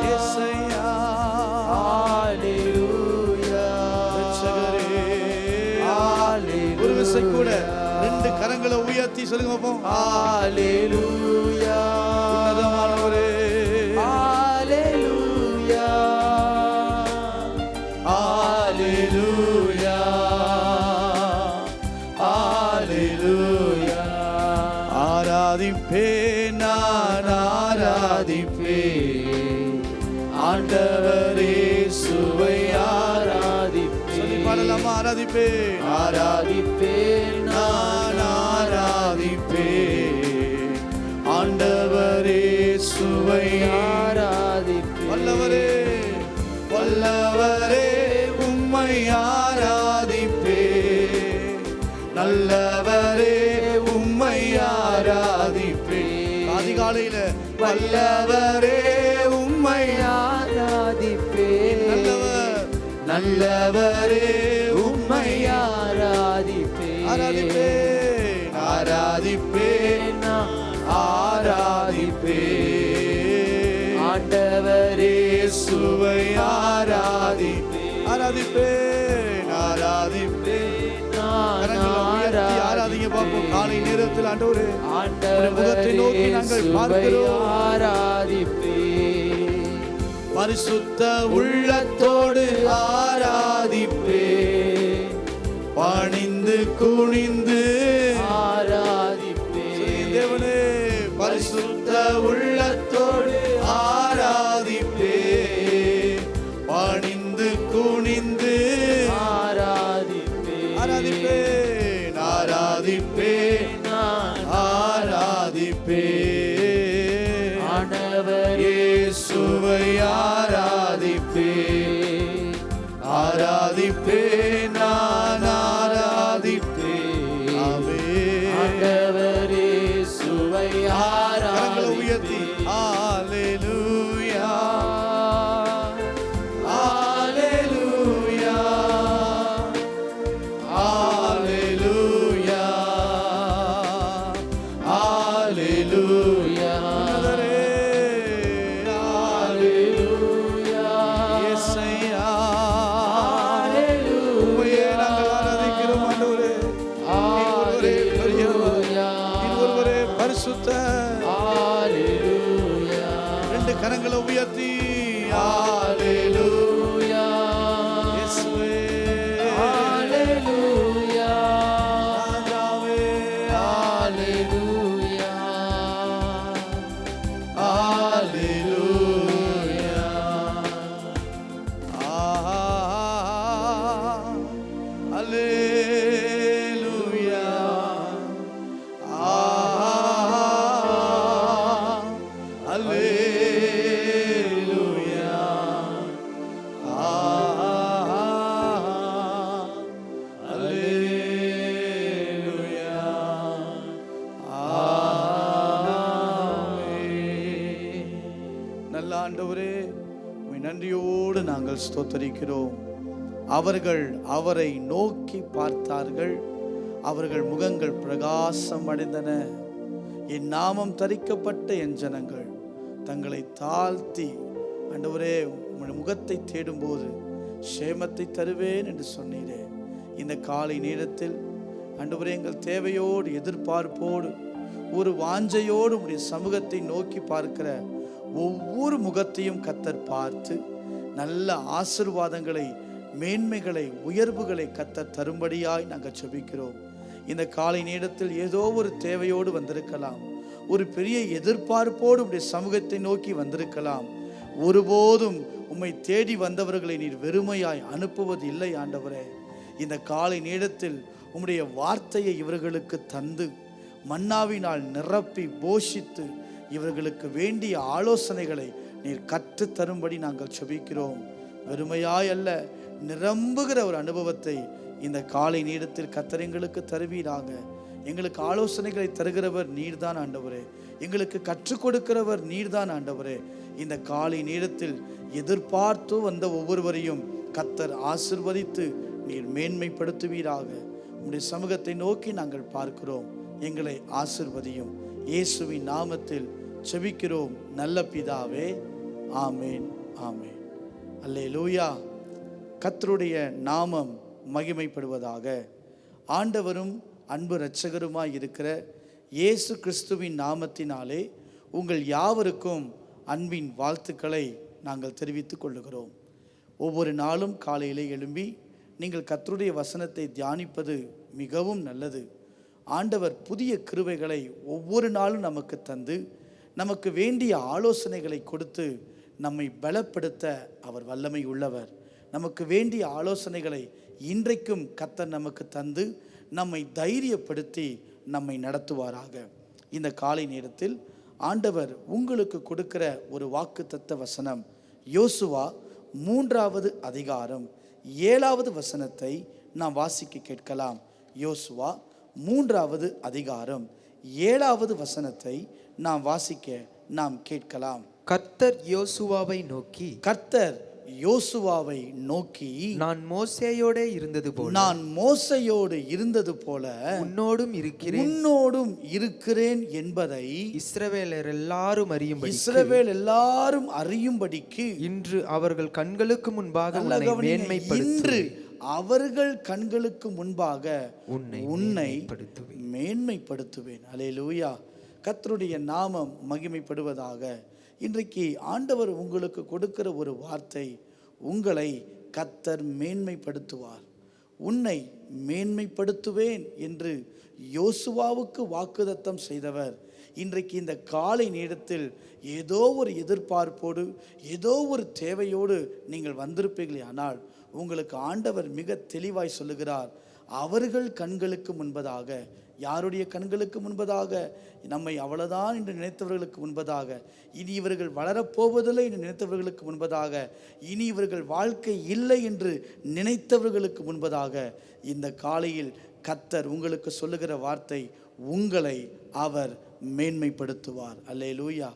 இயேசையா. ஹalleluya. ரட்சகரே. ஹalleluya. ஒரு விசை கூட ரெண்டு கரங்களை உயர்த்தி சொல்லுங்க பாப்போம். ஹalleluya. உன்னதமானவரே. ஹalleluya. ஹalleluya ஹalleluya. ஆராதிப்பேன் நான் ஆராதிப்பேன் ஆராதிப்பேன், ஆராதிப்பேன், நான் ஆராதிப்பேன். ஆண்டவரே சுவை ஆராதிப்பேன். வல்லவரே, வல்லவரே உம்மை ஆராதிப்பேன். நல்லவரே உம்மை ஆராதிப்பேன். அதிகாலையில வல்லவரே உம்மை ஆராதிப்பேன். நல்லவர், நல்லவரே உம்மை ஆராதிப்பேன். ஆராதிப்பேன், ஆராதிப்பேன், ஆராதிப்பேன். ஆண்டவரே சுவை ஆராதிப்பேன். ஆராதிப்பேன், ஆராதிப்பேன். நான் கரங்களை உயர்த்தி ஆராதிங்க பார்ப்போம். காலை நேரத்தில் ஆண்டவரே உம்முடைய முகத்தை நோக்கி நாங்கள் பார்க்கிறோம். ஆராதிப்பேன். பரிசுத்த உள்ளத்தோடு ஆராதிப்பேன். பணிந்து குனிந்து ஆராதிப்பேன். தேவனே, பரிசுத்த உள்ளத்தோடு ஆராதிப்பேன். பணிந்து குனிந்து ஆராதிப்பேன். ஆராதிப்பேன், ஆராதிப்பேன், நான் ஆராதிப்பேன். ஆண்டவரே இயேசுவை ஆராதிப்பேன், ஆராதிப்பேன், நான் ஆராதிப்பேன். ஆமென். ஆண்டவரே சுவை கரங்களை உயர்த்தி ஆராதிப்பேன். ஹalleluya, ஹalleluya, ஹalleluya, ஹalleluya. உன்னதரே, ஹalleluya. இயேசையா, ஹalleluya. உம்மையே நாங்கள் ஆராதிக்கிறோம் ஆண்டவரே. நீர் ஒருவரே பெரியவர், நீர் ஒருவரே பரிசுத்தர். ஹalleluya. ரெண்டு கரங்களை உயர்த்தி ஹalleluya. இயேசுவே, ஹalleluya. ராஜாவே, ஹalleluya. ஹalleluya. ஆஹா, ஹalleluya. ஆஹா, ஹalleluya. ஆஹா, ஹalleluya. ஆமென். நல்ல ஆண்டவரே, உம்மை நன்றியோடு நாங்கள் ஸ்தோத்தரிக்கிறோம். அவர்கள் அவரை நோக்கி பார்த்தார்கள், அவர்கள் முகங்கள் பிரகாசம் அடைந்தன. என் நாமம் தரிக்கப்பட்ட என் ஜனங்கள் தங்களை தாழ்த்தி ஆண்டவரே உம்முடைய முகத்தை தேடும்போது சேமத்தை தருவேன் என்று சொன்னீரே. இந்த காலை நேரத்தில் ஆண்டவரே எங்கள் தேவையோடு எதிர்பார்ப்போடு ஒரு வாஞ்சையோடு உம்முடைய சமூகத்தை நோக்கி பார்க்கிற ஒவ்வொரு முகத்தையும் கர்த்தர் பார்த்து நல்ல ஆசீர்வாதங்களை, மேன்மைகளை, உயர்வுகளை கர்த்தர் தரும்படியாய் நாங்கள் ஜெபிக்கிறோம். இந்த காலை நேரத்தில் ஏதோ ஒரு தேவையோடு வந்திருக்கலாம், ஒரு பெரிய எதிர்பார்ப்போடு உம்முடைய சமூகத்தை நோக்கி வந்திருக்கலாம். ஒருபோதும் உம்மை தேடி வந்தவர்களை நீர் வெறுமையாய் அனுப்புவது இல்லை ஆண்டவரே. இந்த காலை நேரத்தில் உம்முடைய வார்த்தையை இவர்களுக்கு தந்து மன்னாவினால் நிரப்பி போஷித்து இவர்களுக்கு வேண்டிய ஆலோசனைகளை நீர் கற்று தரும்படி நாங்கள் ஜெபிக்கிறோம். வெறுமையாய் அல்ல, நிரம்புகிற ஒரு அனுபவத்தை இந்த காலை நேரத்தில் கர்த்தர் எங்களுக்கு தருவீராக. எங்களுக்கு ஆலோசனைகளை தருகிறவர் நீர்தான் ஆண்டவரே, எங்களுக்கு கற்றுக் கொடுக்கிறவர் நீர்தான் ஆண்டவரே. இந்த காலை நேரத்தில் எதிர்பார்த்து வந்த ஒவ்வொருவரையும் கர்த்தர் ஆசிர்வதித்து நீர் மேன்மைப்படுத்துவீராக. உம்முடைய சமூகத்தை நோக்கி நாங்கள் பார்க்கிறோம், எங்களை ஆசிர்வதியும். இயேசுவின் நாமத்தில் ஜெபிக்கிறோம் நல்ல பிதாவே, ஆமேன், ஆமேன். அல்லேலூயா. கர்த்தருடைய நாமம் மகிமைப்படுவதாக. ஆண்டவரும் அன்பு இரட்சகருமாய் இருக்கிற இயேசு கிறிஸ்துவின் நாமத்தினாலே உங்கள் யாவருக்கும் அன்பின் வாழ்த்துக்களை நாங்கள் தெரிவித்துக் கொள்ளுகிறோம். ஒவ்வொரு நாளும் காலையிலே எழும்பி நீங்கள் கர்த்தருடைய வசனத்தை தியானிப்பது மிகவும் நல்லது. ஆண்டவர் புதிய கிருபைகளை ஒவ்வொரு நாளும் நமக்கு தந்து நமக்கு வேண்டிய ஆலோசனைகளை கொடுத்து நம்மை பலப்படுத்த அவர் வல்லமை உள்ளவர். நமக்கு வேண்டிய ஆலோசனைகளை இன்றைக்கும் கர்த்தர் நமக்கு தந்து நம்மை தைரியப்படுத்தி நம்மை நடத்துவாராக. இந்த காலை நேரத்தில் ஆண்டவர் உங்களுக்கு கொடுக்கிற ஒரு வாக்குத்தத்த வசனம் யோசுவா 3வது அதிகாரம் 7வது வசனத்தை நாம் வாசிக்க கேட்கலாம். யோசுவா 3வது அதிகாரம் 7வது வசனத்தை நாம் வாசிக்க நாம் கேட்கலாம். கர்த்தர் யோசுவாவை நோக்கி நான் மோசேயோடு இருந்தது போல உன்னோடும் இருக்கிறேன் என்பதை இஸ்ரவேல் எல்லாரும் அறியும்படிக்கு இன்று அவர்கள் கண்களுக்கு முன்பாக உன்னை மேன்மைப்படுத்துவேன். அல்லேலூயா. கர்த்தருடைய நாமம் மகிமைப்படுவதாக. இன்றைக்கு ஆண்டவர் உங்களுக்கு கொடுக்கிற ஒரு வார்த்தை, உங்களை கர்த்தர் மேன்மைப்படுத்துவார். உன்னை மேன்மைப்படுத்துவேன் என்று யோசுவாவுக்கு வாக்குத்தத்தம் செய்தவர் இன்றைக்கு இந்த காலை நேரத்தில் ஏதோ ஒரு எதிர்பார்ப்போடு ஏதோ ஒரு தேவையோடு நீங்கள் வந்திருப்பீர்களே, ஆனால் உங்களுக்கு ஆண்டவர் மிக தெளிவாய் சொல்லுகிறார், அவர்கள் கண்களுக்கு முன்பதாக, யாருடைய கண்களுக்கு முன்பதாக? நம்மை அவ்வளவுதான் என்று நினைத்தவர்களுக்கு முன்பதாக, இனி இவர்கள் வளரப்போவதில்லை என்று நினைத்தவர்களுக்கு முன்பதாக, இனி இவர்கள் வாழ்க்கை இல்லை என்று நினைத்தவர்களுக்கு முன்பதாக இந்த காலையில் கர்த்தர் உங்களுக்கு சொல்லுகிற வார்த்தை, உங்களை அவர் மேன்மைப்படுத்துவார். அல்லேலூயா.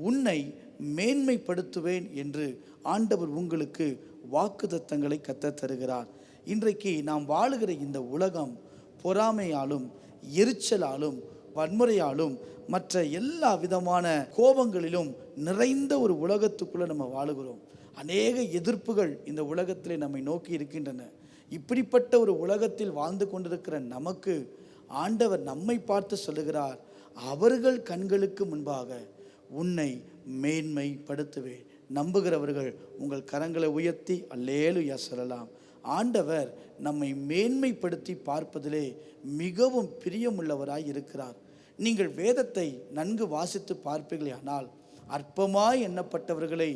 உன்னை மேன்மைப்படுத்துவேன் என்று ஆண்டவர் உங்களுக்கு வாக்குத்தத்தங்களை கர்த்தர் தருகிறார். இன்றைக்கு நாம் வாழுகிற இந்த உலகம் பொறாமையாலும் எரிச்சலாலும் வன்முறையாலும் மற்ற எல்லா விதமான கோபங்களிலும் நிறைந்த ஒரு உலகத்துக்குள்ளே நம்ம வாழுகிறோம். அநேக எதிர்ப்புகள் இந்த உலகத்திலே நம்மை நோக்கி இருக்கின்றன. இப்படிப்பட்ட ஒரு உலகத்தில் வாழ்ந்து கொண்டிருக்கிற நமக்கு ஆண்டவர் நம்மை பார்த்து சொல்லுகிறார், அவர்கள் கண்களுக்கு முன்பாக உன்னை மேன்மைப்படுத்துவேன். நம்புகிறவர்கள் உங்கள் கரங்களை உயர்த்தி அல்லேலூயா சொல்லலாம். ஆண்டவர் நம்மை மேன்மைப்படுத்தி பார்ப்பதிலே மிகவும் பிரியமுள்ளவராய் இருக்கிறார். நீங்கள் வேதத்தை நன்கு வாசித்து பார்ப்பீர்களே, ஆனால் அற்பமாய் எண்ணப்பட்டவர்களை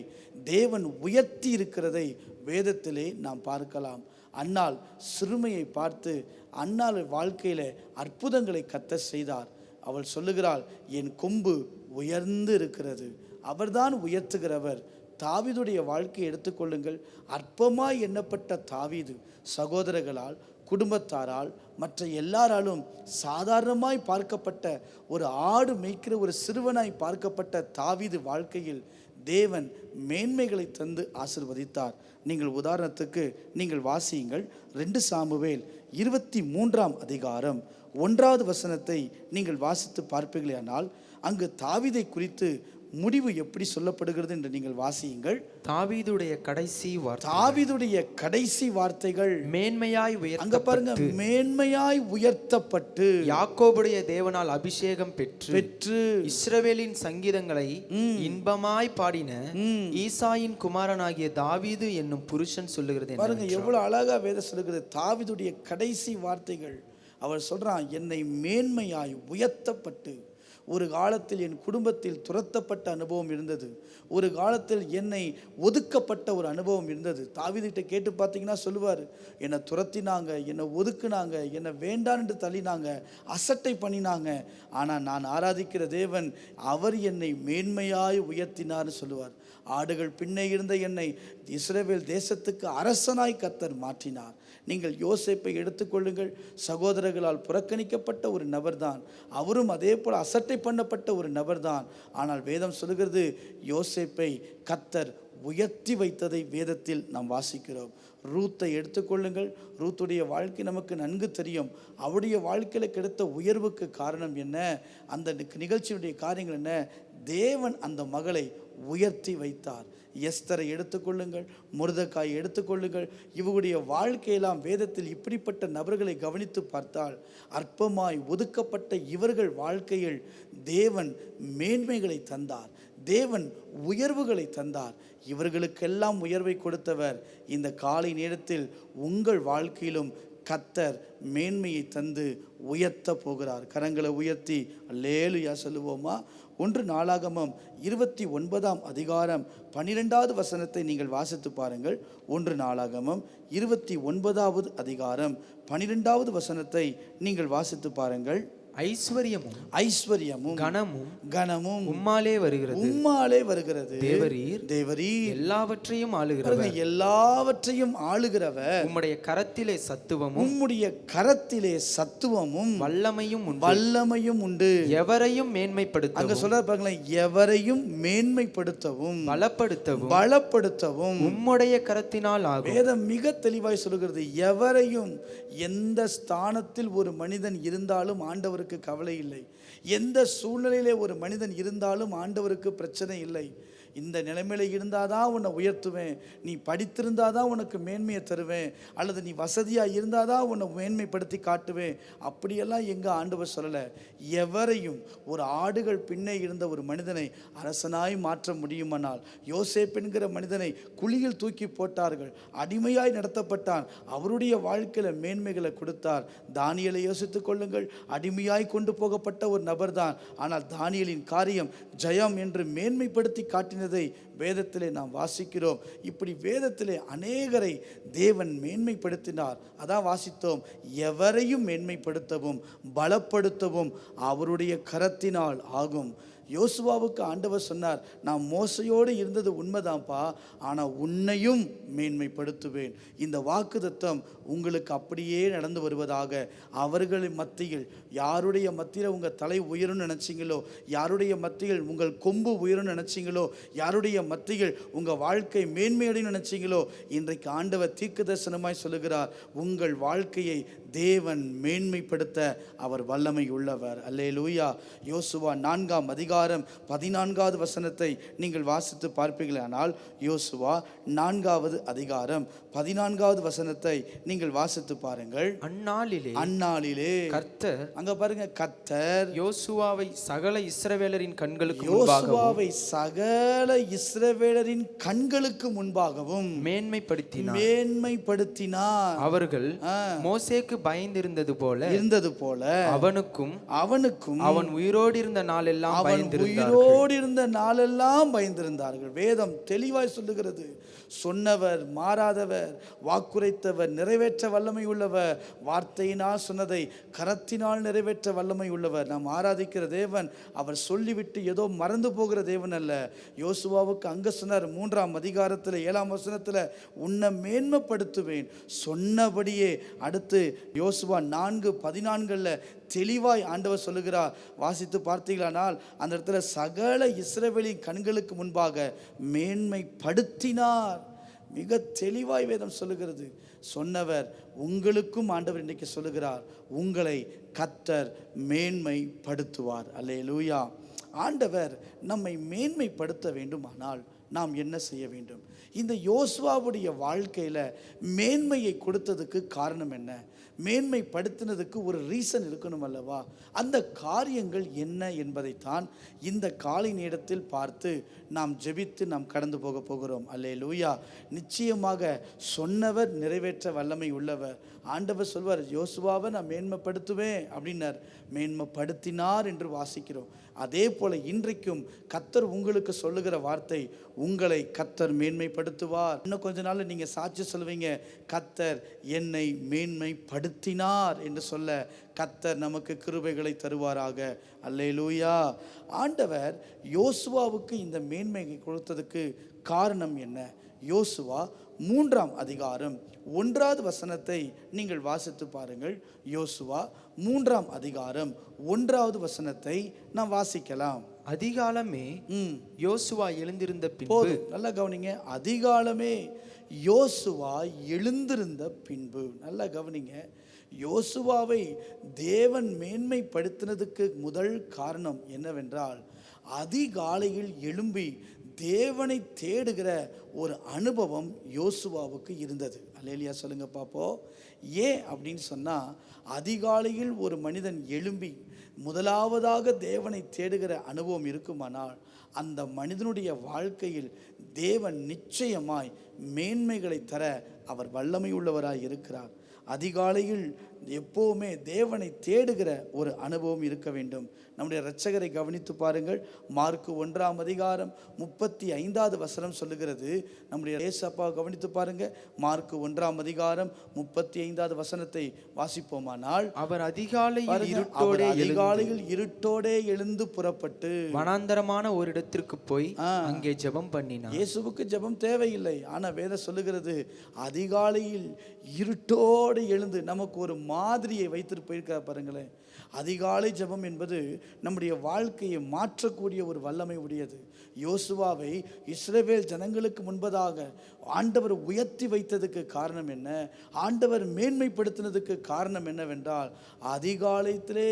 தேவன் உயர்த்தி இருக்கிறதை வேதத்திலே நாம் பார்க்கலாம். அன்னாள் சிறுமையை பார்த்து அன்னாள் வாழ்க்கையில் அற்புதங்களை கர்த்தர் செய்தார். அவள் சொல்லுகிறாள், என் கொம்பு உயர்ந்து இருக்கிறது. அவர்தான் உயர்த்துகிறவர். தாவீதுடைய வாழ்க்கையை எடுத்துக்கொள்ளுங்கள். அற்பமாய் எண்ணப்பட்ட தாவீது சகோதரர்களால், குடும்பத்தாரால், மற்ற எல்லாராலும் சாதாரணமாய் பார்க்கப்பட்ட ஒரு ஆடு மேய்க்கிற ஒரு சிறுவனாய் பார்க்கப்பட்ட தாவீது வாழ்க்கையில் தேவன் மேன்மைகளை தந்து ஆசீர்வதித்தார். நீங்கள் உதாரணத்துக்கு நீங்கள் வாசியுங்கள். 2 சாமுவேல் 23ஆம் அதிகாரம் 1வது வசனத்தை நீங்கள் வாசித்து பார்ப்பீர்களானால் அங்கு தாவீதை குறித்து முடிவு எப்படி சொல்லப்படுகிறது என்று நீங்கள் வாசியுங்கள். தாவீதுடைய கடைசி வார்த்தைகள் மேன்மையாய் அங்க பாருங்க, மேன்மையாய் உயர்த்தப்பட்டு யாக்கோபுடைய தேவனால் அபிஷேகம் பெற்று இஸ்ரவேலின் சங்கீதங்களை இன்பமாய் பாடின ஈசாயின் குமாரனாகிய தாவீது என்னும் புருஷன் சொல்லுகிறது. பாருங்க எவ்வளவு அழகா வேதம் சொல்லுகிறது. தாவீதுடைய கடைசி வார்த்தைகள். அவர் சொல்றான், என்னை மேன்மையாய் உயர்த்தப்பட்டு. ஒரு காலத்தில் என் குடும்பத்தில் துரத்தப்பட்ட அனுபவம் இருந்தது. ஒரு காலத்தில் என்னை ஒதுக்கப்பட்ட ஒரு அனுபவம் இருந்தது. தாவீதுகிட்ட கேட்டு பார்த்தீங்கன்னா சொல்லுவார், என்னை துரத்தினாங்க, என்னை ஒதுக்குனாங்க, என்னை வேண்டான் என்று தள்ளினாங்க, அசட்டை பண்ணினாங்க. ஆனால் நான் ஆராதிக்கிற தேவன் அவர் என்னை மேன்மையாய் உயர்த்தினார்னு சொல்லுவார். ஆடுகள் பின்னே இருந்த என்னை இஸ்ரவேல் தேசத்துக்கு அரசனாய் கர்த்தர் மாற்றினார். நீங்கள் யோசேப்பை எடுத்துக்கொள்ளுங்கள். சகோதரர்களால் புறக்கணிக்கப்பட்ட ஒரு நபர்தான். அவரும் அதே போல் அசட்டை பண்ணப்பட்ட ஒரு நபர்தான். ஆனால் வேதம் சொல்லுகிறது, யோசேப்பை கர்த்தர் உயர்த்தி வைத்ததை வேதத்தில் நாம் வாசிக்கிறோம். ரூத்தை எடுத்துக்கொள்ளுங்கள். ரூத்துடைய வாழ்க்கை நமக்கு நன்கு தெரியும். அவருடைய வாழ்க்கையில் கிடைத்த உயர்வுக்கு காரணம் என்ன? அந்த நிகழ்ச்சியுடைய காரியங்கள் என்ன? தேவன் அந்த மகளை உயர்த்தி வைத்தார். எஸ்தரை எடுத்துக்கொள்ளுங்கள், முர்தக்காய் எடுத்துக்கொள்ளுங்கள். இவருடைய வாழ்க்கையெல்லாம் வேதத்தில் இப்படிப்பட்ட நபர்களை கவனித்து பார்த்தால் அற்பமாய் ஒதுக்கப்பட்ட இவர்கள் வாழ்க்கையில் தேவன் மேன்மைகளை தந்தார், தேவன் உயர்வுகளை தந்தார். இவர்களுக்கெல்லாம் உயர்வை கொடுத்தவர் இந்த காலை நேரத்தில் உங்கள் வாழ்க்கையிலும் கர்த்தர் மேன்மையை தந்து உயர்த்த போகிறார். கரங்களை உயர்த்தி அல்லேலூயா சொல்லுவோமா? 1 நாளாகமம் 29ஆம் அதிகாரம் 12வது வசனத்தை நீங்கள் வாசித்து பாருங்கள். 1 நாளாகமம் 29வது அதிகாரம் 12வது வசனத்தை நீங்கள் வாசித்து பாருங்கள். ஐஸ்வர்யமும் கனமும் உம்மாலே வருகிறது. தேவரீர் எல்லாவற்றையும் ஆளுகிறவர். உம்முடைய கரத்திலே சத்துவமும் வல்லமையும் உண்டு. எவரையும் மேன்மைப்படுத்த, அங்க சொல்ற பாருங்களேன், எவரையும் மேன்மைப்படுத்தவும் பலப்படுத்தவும் உம்முடைய கரத்தினால் ஆகும். வேதம் மிக தெளிவாய் சொல்கிறது. எவரையும், எந்த ஸ்தானத்தில் ஒரு மனிதன் இருந்தாலும் ஆண்டவருக்கு கவலை இல்லை. எந்த சூழ்நிலையிலே ஒரு மனிதன் இருந்தாலும் ஆண்டவருக்கு பிரச்சனை இல்லை. இந்த நிலைமையில இருந்தாதான் உன்னை உயர்த்துவேன், நீ படித்திருந்தாதான் உனக்கு மேன்மையை தருவேன், அல்லது நீ வசதியா இருந்தாதான் உன்னை மேன்மைப்படுத்தி காட்டுவேன், அப்படியெல்லாம் எங்க ஆண்டவர் சொல்லலை. எவரையும், ஒரு ஆடுகள் பின்னே இருந்த ஒரு மனிதனை அரசனாய் மாற்ற முடியுமானால், யோசேப்பு என்கிற மனிதனை குழியில் தூக்கி போட்டார்கள், அடிமையாய் நடத்தப்பட்டான், அவருடைய வாழ்க்கையில மேன்மைகளை கொடுத்தார். தானியேலை யோசித்துக் கொள்ளுங்கள், அடிமையாய் கொண்டு போகப்பட்ட ஒரு நபர் தான். ஆனால் தானியேலின் காரியம் ஜெயம் என்று மேன்மைப்படுத்தி காட்டினதை வேதத்திலே நாம் வாசிக்கிறோம். இப்படி வேதத்திலே அநேகரை தேவன் மேன்மைப்படுத்தினார். அதான் வாசித்தோம், எவரையும் மேன்மைப்படுத்தவும் பலப்படுத்தவும் அவருடைய கரத்தினால் ஆகும். யோசுவாவுக்கு ஆண்டவர் சொன்னார், நான் மோசையோடு இருந்தது உண்மைதான்ப்பா, ஆனால் உன்னையும் மேன்மைப்படுத்துவேன். இந்த வாக்குத்தத்தம் உங்களுக்கு அப்படியே நடந்து வருவதாக. அவர்களின் மத்தியில், யாருடைய மத்தியில் உங்கள் தலை உயரும்னு நினச்சிங்களோ, யாருடைய மத்தியில் உங்கள் கொம்பு உயரும்னு நினச்சிங்களோ, யாருடைய மத்தியில் உங்கள் வாழ்க்கை மேன்மையடையும் நினச்சிங்களோ, இன்றைக்கு ஆண்டவர் தீர்க்க தரிசனமாய் சொல்லுகிறார், உங்கள் வாழ்க்கையை தேவன் மேன்மைப்படுத்த அவர் வல்லமை உள்ளவர். அல்லேலூயா. யோசுவா 4ஆம் அதிகாரம் 14வது வசனத்தை நீங்கள் வாசித்து பார்ப்பீர்களானால், யோசுவா 4வது அதிகாரம் 14வது வசனத்தை நீங்கள் வாசித்து பாருங்கள். அந்நாளிலே கர்த்தர், அங்க பாருங்க, கர்த்தர் யோசுவாவை சகல இஸ்ரவேலரின் கண்களுக்கு முன்பாகவும் மேன்மைப்படுத்தினார். அவர்கள் மோசேக்கு பயந்திருந்தது போல அவனுக்கும் அவன் உயிரோடு இருந்த நாளெல்லாம் பயந்திருந்தார்கள். வேதம் தெளிவாய் சொல்லுகிறது, சொன்னவர் மாறாதவர், வாக்குரைத்தவர் நிறைவேற்ற வல்லமை உள்ளவர், வார்த்தையினால் சொன்னதை கரத்தினால் நிறைவேற்ற வல்லமை உள்ளவர். நாம் ஆராதிக்கிற தேவன் அவர் சொல்லிவிட்டு ஏதோ மறந்து போகிற தேவன் அல்ல. யோசுவாவுக்கு அங்க சொன்னார் 3ஆம் அதிகாரத்தில் 7ஆம் வசனத்தில், உன்னை மேன்மைப்படுத்துவேன் சொன்னபடியே. அடுத்து யோசுவா 4:14 தெளிவாய் ஆண்டவர் சொல்லுகிறார். வாசித்து பார்த்தீங்களானால் அந்த இடத்துல சகல இஸ்ரவேலின் கண்களுக்கு முன்பாக மேன்மைப்படுத்தினார். மிக தெளிவாய் வேதம் சொல்லுகிறது. சொன்னவர் உங்களுக்கும் ஆண்டவர் இன்றைக்கு சொல்லுகிறார், உங்களை கர்த்தர் மேன்மைப்படுத்துவார். அல்லேலூயா. ஆண்டவர் நம்மை மேன்மைப்படுத்த வேண்டுமானால் நாம் என்ன செய்ய வேண்டும்? இந்த யோசுவாவுடைய வாழ்க்கையில் மேன்மையை கொடுத்ததுக்கு காரணம் என்ன? மேன்மைப்படுத்தினதுக்கு ஒரு ரீசன் இருக்கணும் அல்லவா? அந்த காரியங்கள் என்ன என்பதைத்தான் இந்த காலை நேரத்தில் பார்த்து நாம் ஜெபித்து நாம் கடந்து போகிறோம். அல்லேலூயா. நிச்சயமாக சொன்னவர் நிறைவேற்ற வல்லமை உள்ளவர். ஆண்டவர் சொல்வார், யோசுவாவை நான் மேன்மைப்படுத்துவேன் அப்படின்னார், மேன்மைப்படுத்தினார் என்று வாசிக்கிறோம். அதே போல இன்றைக்கும் கர்த்தர் உங்களுக்கு சொல்லுகிற வார்த்தை, உங்களை கர்த்தர் மேன்மைப்படுத்துவார். இன்னும் கொஞ்ச நாள் நீங்க சாட்சி சொல்லுவீங்க, கர்த்தர் என்னை மேன்மைப்படுத்தினார் என்று சொல்ல கர்த்தர் நமக்கு கிருபைகளை தருவாராக. அல்லேலூயா. ஆண்டவர் யோசுவாவுக்கு இந்த மேன்மையை கொடுத்ததுக்கு காரணம் என்ன? யோசுவா 3ஆம் அதிகாரம் 1வது வசனத்தை நீங்கள் வாசித்து பாருங்கள். யோசுவா 3ஆம் அதிகாரம் 1வது வசனத்தை நாம் வாசிக்கலாம். அதிகாலமே யோசுவா எழுந்திருந்த பின்பு, நல்லா கவனிங்க, அதிகாலமே யோசுவா எழுந்திருந்த பின்பு. நல்லா கவனிங்க, யோசுவாவை தேவன் மேன்மைப்படுத்தினதுக்கு முதல் காரணம் என்னவென்றால், அதிகாலையில் எழும்பி தேவனை தேடுகிற ஒரு அனுபவம் யோசுவாவுக்கு இருந்தது. அல்லேலூயா சொல்லுங்க பாப்போம். ஏன் அப்படின்னு சொன்னால், அதிகாலையில் ஒரு மனிதன் எழும்பி முதலாவதாக தேவனை தேடுகிற அனுபவம் இருக்குமானால் அந்த மனிதனுடைய வாழ்க்கையில் தேவன் நிச்சயமாய் மேன்மைகளை தர அவர் வல்லமை உள்ளவராய் இருக்கிறார். அதிகாலையில் எப்போவுமே தேவனை தேடுகிற ஒரு அனுபவம் இருக்க வேண்டும். நம்முடைய இரட்சகரை கவனித்து பாருங்கள். மார்க்கு 1:35 சொல்லுகிறது. நம்முடைய ஏசப்பா கவனித்து பாருங்க. மார்க்கு 1:35 வாசிப்போமானால், அவர் அதிகாலையில் இருட்டோடே எழுந்து புறப்பட்டு வனாந்தரமான ஒரு இடத்திற்கு போய் அங்கே ஜெபம் பண்ணினார். இயேசுவுக்கு ஜெபம் தேவையில்லை. ஆனா வேதம் சொல்லுகிறது அதிகாலையில் இருட்டோடு எழுந்து நமக்கு ஒரு மாதிரியை வைத்துட்டு போயிருக்கிறார் பாருங்களேன். அதிகாலை ஜெபம் என்பது நம்முடைய வாழ்க்கையை மாற்றக்கூடிய ஒரு வல்லமை உடையது. யோசுவாவை இஸ்ரவேல் ஜனங்களுக்கு முன்பதாக ஆண்டவர் உயர்த்தி வைத்ததுக்கு காரணம் என்ன? ஆண்டவர் மேன்மைப்படுத்தினதுக்கு காரணம் என்னவென்றால், அதிகாலத்திலே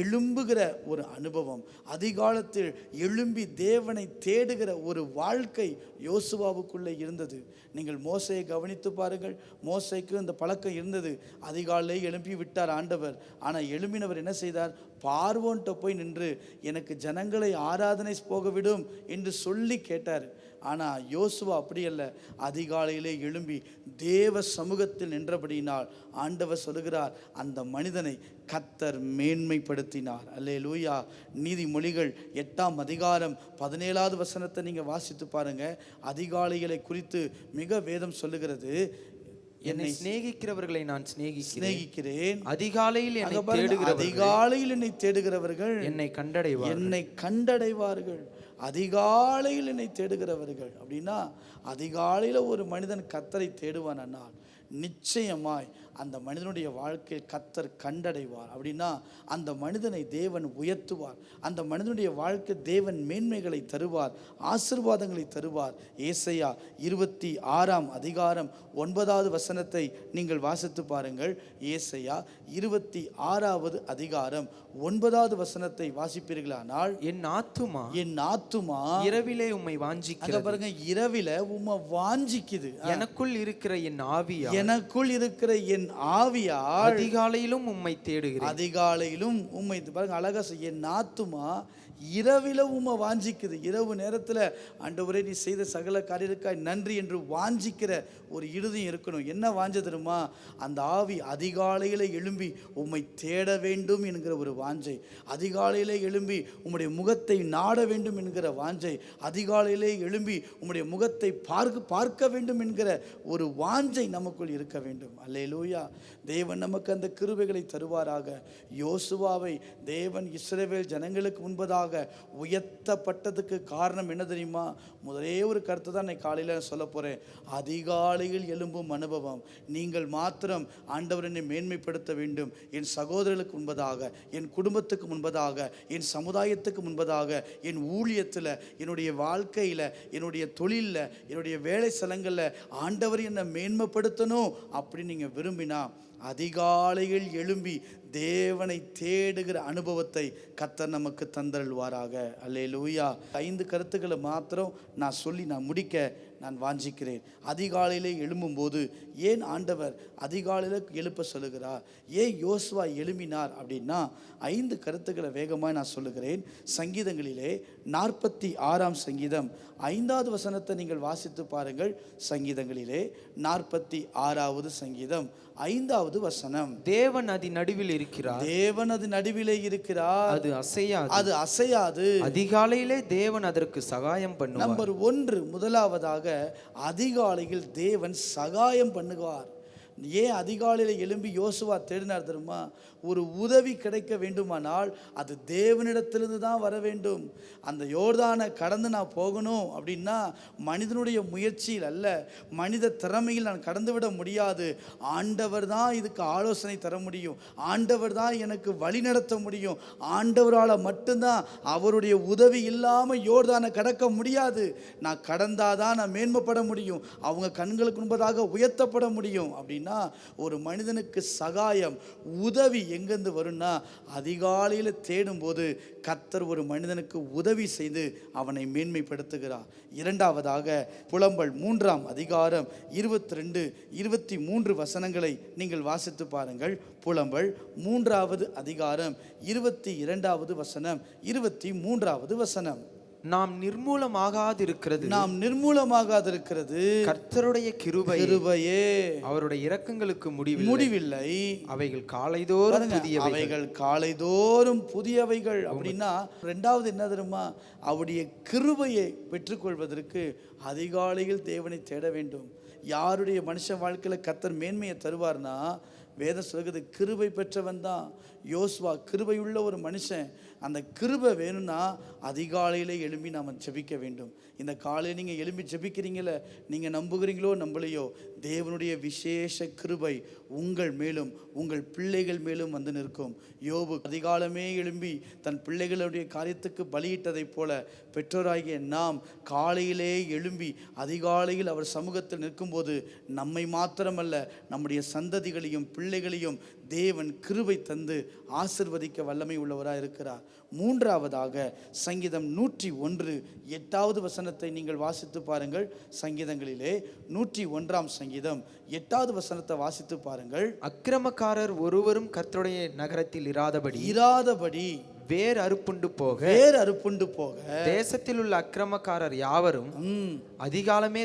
எழும்புகிற ஒரு அனுபவம், அதிகாலத்தில் எழும்பி தேவனை தேடுகிற ஒரு வாழ்க்கை யோசுவாவுக்குள்ளே இருந்தது. நீங்கள் மோசையை கவனித்து பாருங்கள். மோசைக்கு இந்த பழக்கம் இருந்தது. அதிகாலையே எழுப்பி விட்டார் ஆண்டவர். ஆனால் எழும்பினவர் என்ன செய்தார்? பார்வோன்ட்ட போய் நின்று எனக்கு ஜனங்களை ஆராதனை போக விடும் என்று சொல்லி கேட்டார். ஆனால் யோசுவா அப்படி அல்ல. அதிகாலையிலே எழும்பி தேவ சமூகத்தில் நின்றபடியினால் ஆண்டவர் சொல்லுகிறார், அந்த மனிதனை கர்த்தர் மேன்மைப்படுத்தினார். அல்லேலூயா. நீதிமொழிகள் 8:17 நீங்கள் வாசித்து பாருங்க. அதிகாலைகளை குறித்து மிக வேதம் சொல்லுகிறது. என்னை சிநேகிக்கிறவர்களை நான் சிநேகிக்கிறேன். அதிகாலையில் என்னை தேடுகிறவர்கள் என்னை கண்டடைவார்கள். அதிகாலையில் என்னை தேடுகிறவர்கள் அப்படின்னா, அதிகாலையில் ஒரு மனிதன் கர்த்தரை தேடுவானால் நிச்சயமாய் அந்த மனிதனுடைய வாழ்க்கையில் கர்த்தர் கண்டடைவார். அப்படின்னா அந்த மனிதனை தேவன் உயர்த்துவார். அந்த மனிதனுடைய வாழ்க்கை தேவன் மேன்மைகளை தருவார், ஆசீர்வாதங்களை தருவார். ஏசாயா 26:9 நீங்கள் வாசித்து பாருங்கள். ஏசாயா 26:9 வாசிப்பீர்களானால், என் ஆத்துமா இரவிலே உம்மை வாஞ்சிக்கிறது. பாருங்க, இரவிலே உம்மை வாஞ்சிக்குது. எனக்குள் இருக்கிற என் ஆவியால் அதிகாலையிலும் உம்மை தேடுகிறேன். அதிகாலையிலும் உம்மை பாருங்க, அழகா என் ஆத்துமா இரவில உம்மை வாஞ்சிக்குது. இரவு நேரத்தில் ஆண்டவரே நீ செய்த சகல காரியங்களுக்காய் நன்றி என்று வாஞ்சிக்கிற ஒரு இருதயம் இருக்கணும். என்ன வாஞ்ச தெரியுமா? அந்த ஆவி அதிகாலையில் எழும்பி உம்மை தேட வேண்டும் என்கிற ஒரு வாஞ்சை, அதிகாலையிலே எழும்பி உம்முடைய முகத்தை நாட வேண்டும் என்கிற வாஞ்சை, அதிகாலையிலே எழும்பி உம்முடைய முகத்தை பார்க்க வேண்டும் என்கிற ஒரு வாஞ்சை நமக்குள் இருக்க வேண்டும். அல்லேலூயா. தேவன் நமக்கு அந்த கிருபைகளை தருவாராக. யோசுவாவை தேவன் இஸ்ரவேல் ஜனங்களுக்கு முன்பதாக உயர்த்தப்பட்டதுக்கு காரணம் என்ன தெரியுமா? முதலே ஒரு கருத்து தான் நான் காலையில் சொல்ல போறேன். அதிகாலையில் எழும்பும் அனுபவம். நீங்கள் மாத்திரம் ஆண்டவர் என்னை மேன்மைப்படுத்த வேண்டும், என் சகோதரர்களுக்கு முன்பதாக, என் குடும்பத்துக்கு முன்பதாக, என் சமுதாயத்துக்கு முன்பதாக, என் ஊழியத்தில், என்னுடைய வாழ்க்கையில், என்னுடைய தொழிலில், என்னுடைய வேலை ஸ்தலங்களில் ஆண்டவர் என்னை மேன்மைப்படுத்தணும் அப்படின்னு நீங்கள் விரும்பினா அதிகாலையில் எழும்பி தேவனை தேடுகிற அனுபவத்தை கர்த்தர் நமக்கு தந்தருள்வாராக. அல்லேலூயா. 5 கருத்துக்களை மாத்திரம் நான் சொல்லி முடிக்க நான் வாஞ்சிக்கிறேன். அதிகாலையிலே எழும்பும்போது ஏன் ஆண்டவர் அதிகாலையில் எழுப்ப சொல்லுகிறார்? ஏன் யோசுவா எழும்பினார் அப்படின்னா 5 கருத்துக்களை வேகமாக நான் சொல்லுகிறேன். சங்கீதங்களிலே 46 சங்கீதம் 5 நீங்கள் வாசித்து பாருங்கள். சங்கீதங்களிலே 46 சங்கீதம் 5 தேவன் அதன் நடுவில் இருக்கிறார். தேவன் அது நடுவிலே இருக்கிறார். அது அசையாது. அதிகாலையிலே தேவன் அதற்கு சகாயம் பண்ணுவார். நம்பர் 1, முதலாவதாக அதிகாலையில் தேவன் சகாயம் பண்ணுவார். ஏன் அதிகாலையில் எழும்பி யோசுவா தேடினார் தெரியுமா? ஒரு உதவி கிடைக்க வேண்டுமானால் அது தேவனிடத்திலிருந்து தான் வர வேண்டும். அந்த யோர்தானை கடந்து நான் போகணும் அப்படின்னா மனிதனுடைய முயற்சியில் அல்ல, மனித திறமையில் நான் கடந்து விட முடியாது. ஆண்டவர் தான் இதுக்கு ஆலோசனை தர முடியும், ஆண்டவர் தான் எனக்கு வழி நடத்த முடியும். ஆண்டவரால் மட்டும்தான், அவருடைய உதவி இல்லாமல் யோர்தானை கடக்க முடியாது. நான் கடந்தாதான் நான் மேன்மைப்பட முடியும், அவங்க கண்களுக்கு முன்பதாக உயர்த்தப்பட முடியும். அப்படின்னா ஒரு மனிதனுக்கு சகாயம், உதவி எங்கிருந்து வரும்னா அதிகாலையில் தேடும்போது கர்த்தர் ஒரு மனிதனுக்கு உதவி செய்து அவனை மேன்மைப்படுத்துகிறார். இரண்டாவதாக புலம்பல் 3 22, 23 நீங்கள் வாசித்து பாருங்கள். புலம்பல் 3 22, 23 நாம் நிர்மூலமாகாதிருக்கிறது கர்த்தருடைய கிருபையே அவருடைய இரக்கங்களுக்கு முடிவில்லை. அவைகள் காலைதோறும் அவைகள் காலைதோறும் புதியவைகள். அப்படின்னா ரெண்டாவது என்ன தெரியுமா, அவருடைய கிருபையை பெற்றுக்கொள்வதற்கு அதிகாலையில் தேவனை தேட வேண்டும். யாருடைய மனுஷ வாழ்க்கையில கர்த்தர் மேன்மையை தருவார்னா, வேதம் சொல்கிறது கிருபை பெற்றவன் தான் யோசுவா. கிருபையுள்ள ஒரு மனுஷன். அந்த கிருபை வேணும்னா அதிகாலையில் எழும்பி நாம் ஜெபிக்க வேண்டும். இந்த காலையில் நீங்கள் எழும்பி ஜெபிக்கிறீங்கள, நீங்கள் நம்புகிறீங்களோ நம்பலையோ, தேவனுடைய விசேஷ கிருபை உங்கள் மேலும் உங்கள் பிள்ளைகள் மேலும் வந்து நிற்கும். யோபு அதிகாலமே எழும்பி தன் பிள்ளைகளுடைய காரியத்துக்கு பலியிட்டதைப் போல பெற்றோராகிய நாம் காலையிலே எழும்பி அதிகாலையில் அவர் சமூகத்தில் நிற்கும்போது நம்மை மாத்திரமல்ல நம்முடைய சந்ததிகளையும் பிள்ளைகளையும் தேவன் கிருபை தந்து ஆசிர்வதிக்க வல்லமை உள்ளவராக இருக்கிறார். மூன்றாவதாக சங்கீதம் 101 8வது நீங்கள் வாசித்து பாருங்கள். சங்கீதங்களிலே 101 சங்கீதம் 8வது வாசித்து பாருங்கள். அக்கிரமக்காரர் ஒருவரும் கர்த்தருடைய நகரத்தில் இராதபடி வேர் அறுப்புண்டு போக தேசத்தில் உள்ள அக்கிரமக்காரர் யாவரும் அதிகாலமே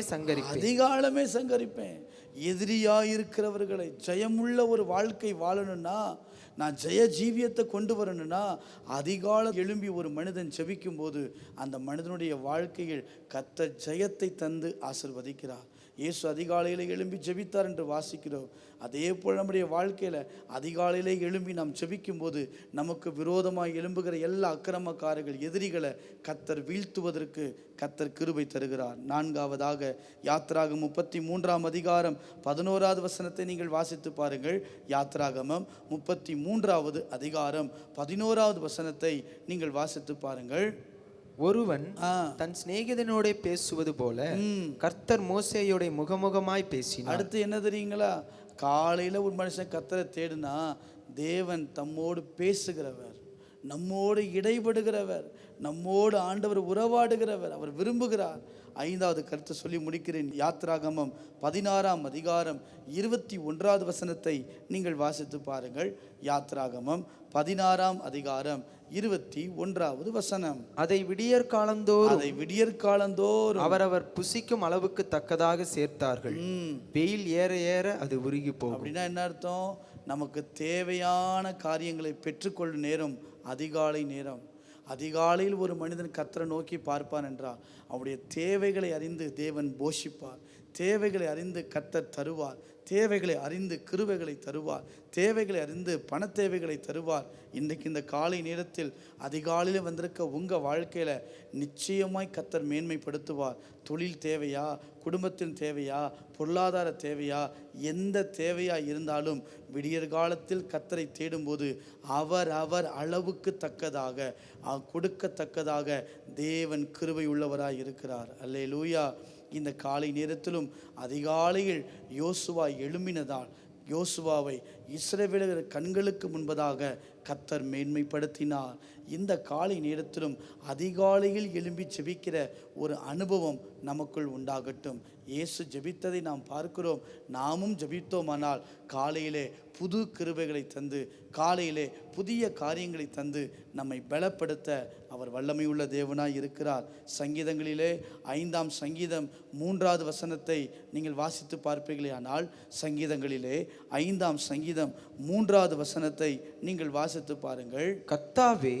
சங்கரிப்பேன். எதிரியாயிருக்கிறவர்களை ஜெயமுள்ள ஒரு வாழ்க்கை வாழணும்னா, நான் ஜெய ஜீவியத்தை கொண்டு வரணும்னா, அதிகாலம் எழும்பி ஒரு மனிதன் ஜெபிக்கும் போது அந்த மனிதனுடைய வாழ்க்கையில் கர்த்தர் ஜெயத்தை தந்து ஆசீர்வதிக்கிறார். இயேசு அதிகாலையில் எழும்பி ஜெபித்தார் என்று வாசிக்கிறோம். அதே போல் நம்முடைய வாழ்க்கையில் அதிகாலையிலே எழும்பி நாம் ஜெபிக்கும் போது நமக்கு விரோதமாக எழும்புகிற எல்லா அக்கிரமக்காரர்கள் எதிரிகளை கர்த்தர் வீழ்த்துவதற்கு கர்த்தர் கிருபை தருகிறார். நான்காவதாக யாத்ராகமம் 33 11வது நீங்கள் வாசித்து பாருங்கள். யாத்ராகமம் 33 11வது நீங்கள் வாசித்து பாருங்கள். ஒருவன் தன் சிநேகிதனோட பேசுவது போல கர்த்தர் மோசேயோட முகமுகமாய் பேசினார். அடுத்து என்ன தெரியுங்களா, காலையில ஒரு மனுஷன் கர்த்தரை தேடுனா தேவன் தம்மோடு பேசுகிறவர், நம்மோடு இடைபடுகிறவர், நம்மோடு ஆண்டவர் உறவாடுகிறவர், அவர் விரும்புகிறார். 5வது கருத்தை சொல்லி முடிக்கிறேன். யாத்ராகமம் 16 21 நீங்கள் வாசித்து பாருங்கள். யாத்ராகமம் 16 21 அதை விடியற் காலந்தோறும் அவரவர் புசிக்கும் அளவுக்கு தக்கதாக சேர்த்தார்கள். வெயில் ஏற ஏற அது உருகி போகும். அப்படின்னா என்ன அர்த்தம்? நமக்கு தேவையான காரியங்களை பெற்றுக்கொள்ளும் நேரம் அதிகாலை நேரம். அதிகாலையில் ஒரு மனிதன் கர்த்தரை நோக்கி பார்ப்பான் என்றால் அவருடைய தேவைகளை அறிந்து தேவன் போஷிப்பார். தேவைகளை அறிந்து கர்த்தர் தருவார். தேவைகளை அறிந்து கிருபைகளை தருவார். தேவைகளை அறிந்து பண தேவைகளை தருவார். இன்றைக்கு இந்த காலை நேரத்தில் அதிகாலையில் வந்திருக்க உங்கள் வாழ்க்கையில் நிச்சயமாய் கர்த்தர் மேன்மைப்படுத்துவார். தொழில் தேவையா, குடும்பத்தின் தேவையா, பொருளாதார தேவையா, எந்த தேவையாக இருந்தாலும் விடியற் காலத்தில் கர்த்தரை தேடும்போது அவர் அளவுக்கு தக்கதாக கொடுக்கத்தக்கதாக தேவன் கிருபை உள்ளவராய் இருக்கிறார். அல்லேலூயா. இந்த காலை நேரத்திலும் அதிகாலையில் யோசுவா எழும்பினதால் யோசுவாவை இஸ்ரவேலர் கண்களுக்கு முன்பதாக கர்த்தர் மேன்மைப்படுத்தினார். இந்த காலை நேரத்திலும் அதிகாலையில் எழும்பி ஜெபிக்கிற ஒரு அனுபவம் நமக்குள் உண்டாகட்டும். இயேசு ஜெபித்ததை நாம் பார்க்கிறோம். நாமும் ஜெபித்தோமானால் காலையிலே புது கிருபைகளை தந்து, காலையிலே புதிய காரியங்களை தந்து நம்மை பலப்படுத்த அவர் வல்லமையுள்ள தேவனாய் இருக்கிறார். சங்கீதங்களிலே 5ஆம் சங்கீதம் 3வது நீங்கள் வாசித்து பார்ப்பீர்களே ஆனால், சங்கீதங்களிலே 5ஆம் சங்கீதம் 3வது நீங்கள் வாசித்து பாருங்கள். கர்த்தாவே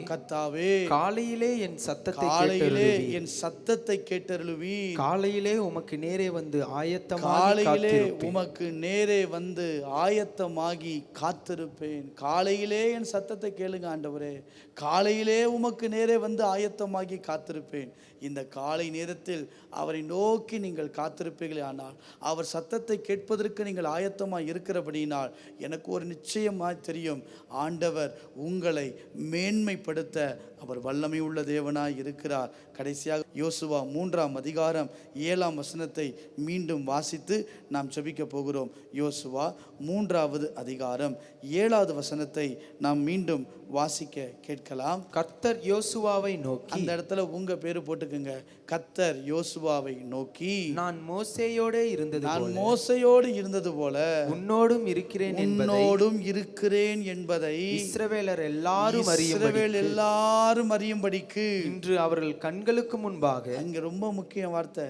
காலையிலே என் சத்தத்தை கேட்டருளுவி. காலையிலே உமக்கு நேரே வந்து ஆயத்தமாகி காத்திருப்பேன். காலையிலே என் சத்தத்தை கேளுங்க ஆண்டவரே. காலையிலே உமக்கு நேரே வந்து ஆயத்தமாகி காத்திருப்பேன். இந்த காலை நேரத்தில் அவரை நோக்கி நீங்கள் காத்திருப்பீர்களே ஆனால், அவர் சத்தத்தை கேட்பதற்கு நீங்கள் ஆயத்தமாக இருக்கிறபடியினால் எனக்கு ஒரு நிச்சயமாக தெரியும், ஆண்டவர் உங்களை மேன்மைப்படுத்த அவர் வல்லமை உள்ள தேவனாய் இருக்கிறார். கடைசியாக யோசுவா 3ஆம் அதிகாரம் 7ஆம் வசனத்தை மீண்டும் வாசித்து நாம் ஜெபிக்க போகிறோம். யோசுவா 3வது அதிகாரம் 7வது வசனத்தை நாம் மீண்டும் வாசிக்க கேட்கலாம். கர்த்தர் யோசுவாவை நோக்கி, அந்த இடத்துல உங்க பேரு போட்டுக்குங்க. கர்த்தர் யோசுவாவை நோக்கி, நான் மோசேயோடு இருந்தது போல உன்னோடும் இருக்கிறேன் உன்னோடும் இருக்கிறேன் என்பதை இஸ்ரவேலர் எல்லாரும் இஸ்ரவேல் எல்லாரும் அறியும்படிக்கு இன்று அவர்கள் கண்களுக்கு முன்பாக. அங்க ரொம்ப முக்கிய வார்த்தை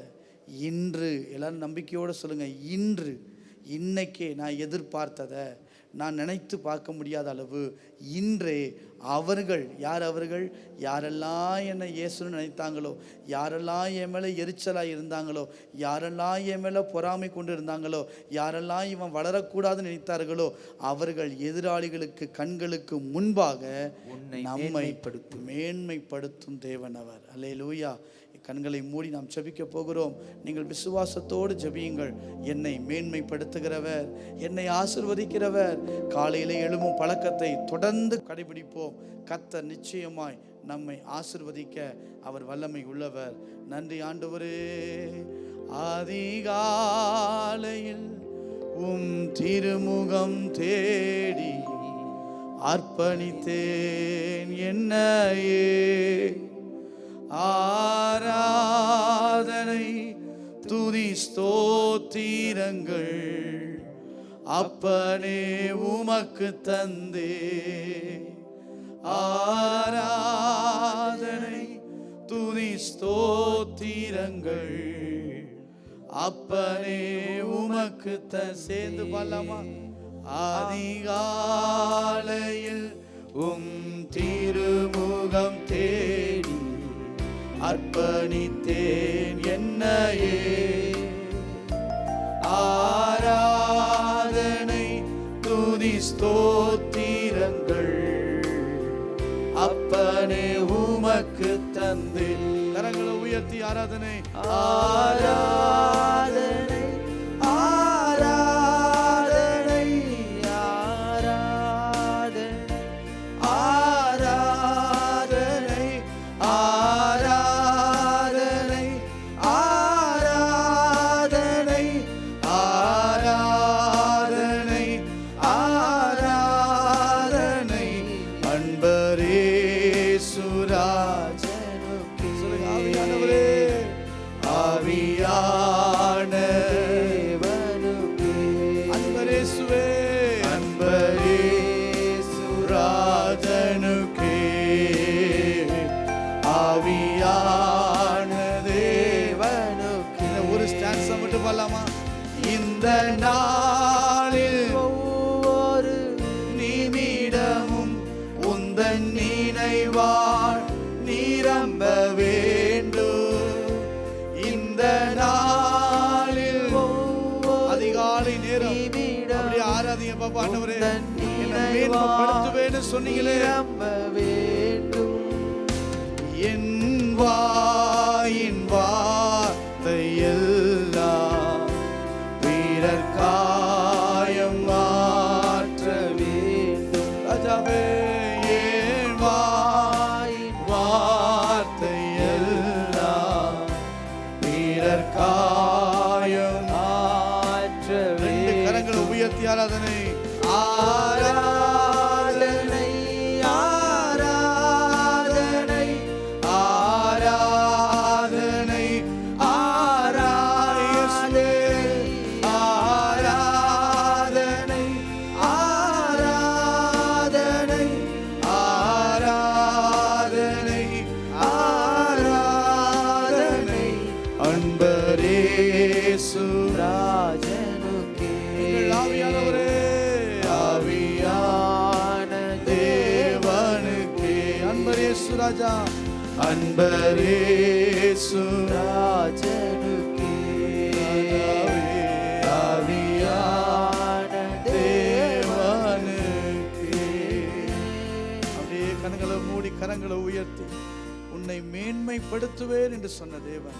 இன்று. எல்லாரும் நம்பிக்கையோட சொல்லுங்க, இன்று. இன்னைக்கே நான் எதிர்பார்த்ததை, நான் நினைத்து பார்க்க முடியாத அளவு இன்றே அவர்கள், யார் அவர்கள்? யாரெல்லாம் என்னை இயேசுன்னு நினைத்தாங்களோ, யாரெல்லாம் என் மேலே எரிச்சலாக இருந்தாங்களோ, யாரெல்லாம் என் மேலே பொறாமை கொண்டு இருந்தாங்களோ, யாரெல்லாம் இவன் வளரக்கூடாதுன்னு நினைத்தார்களோ, அவர்கள் எதிராளிகளுக்கு கண்களுக்கு முன்பாக நம்மை மேன்மைப்படுத்தும் தேவன் அவர். அல்லேலூயா. கண்களை மூடி நாம் ஜெபிக்க போகிறோம். நீங்கள் விசுவாசத்தோடு ஜெபியுங்கள். என்னை மேன்மைப்படுத்துகிறவர், என்னை ஆசீர்வதிக்கிறவர். காலையிலே எழும்பும் பழக்கத்தை தொடர்ந்து கடைபிடிப்போம். கர்த்தர் நிச்சயமாய் நம்மை ஆசீர்வதிக்க அவர் வல்லமை உள்ளவர். நன்றி ஆண்டவரே. அதிகாலையில் திருமுகம் தேடி அர்ப்பணித்தேன் என்னையே. ஆராதனை துதி ஸ்தோத்திரங்கள் அப்பனே உமக்கு தந்தே. ஆராதனை துதி ஸ்தோத்திரங்கள் அப்பனே உமக்கு சேர்ந்து பாடலாமா? அதிகாலையில் திருமுகம் தேடி அர்ப்பணித்தேன் என்னையே. ஆராதனை துதி ஸ்தோத்திரங்கள் அப்பனே உமக்கு தந்து. கரங்களை உயர்த்தி ஆராதனை, ஆராதனை, ஆராதனை, ஆராதனை, ஆராதனை, ஆராதனை, ஆராதனை, ஆராதனை, ஆராதனை அன்பரே சுராஜனுக்கு. ஆவியானவரே, ஆவியான தேவனுக்கு, அன்பரே சுவே, அன்பரே சுராஜனுக்கு, ஆவியான தேவனுக்கு. ஒரு ஸ்டான்ஸா மட்டும் பாடலாமா? இந்த நாளில் ஒவ்வொரு நிமிடமும் உந்தன் நினைவால் நிரம்ப வேண்டும். இந்த நாளில் அதிகாலை நேரம் அப்படியே ஆராதிங்க பாப்பா. ஆண்டவரே, என்னை மேன்மைப்படுத்துவேன்னு சொன்னீங்களே, வேண்டும். என் வாயின் வார்த்தையெல்லாம் வீரர் காயம் மாற்ற வேண்டும். ராஜாவே, என் வாயின் வார்த்தையெல்லாம் வீரர் காயம் மாற்ற வேண்டும். கரங்களை உயர்த்தி ஆராதனை, ஆராதனை, ஆராதனை, ஆராதனை, ஆராதனை, ஆராதனை, ஆராதனை, ஆராதனை, ஆராதனை அன்பரே சுராஜனுக்கே. ஆவியானவரே, ஆவியான தேவனுக்கே, அன்பரே சுராஜா, அன்பரே சுராஜனுக்கே, ஆவியான தேவனுக்கே. அப்படியே கண்களை மூடி கரங்களை உயர்த்தி, உன்னை மேன்மைப்படுத்துவேன் என்று சொன்ன தேவன்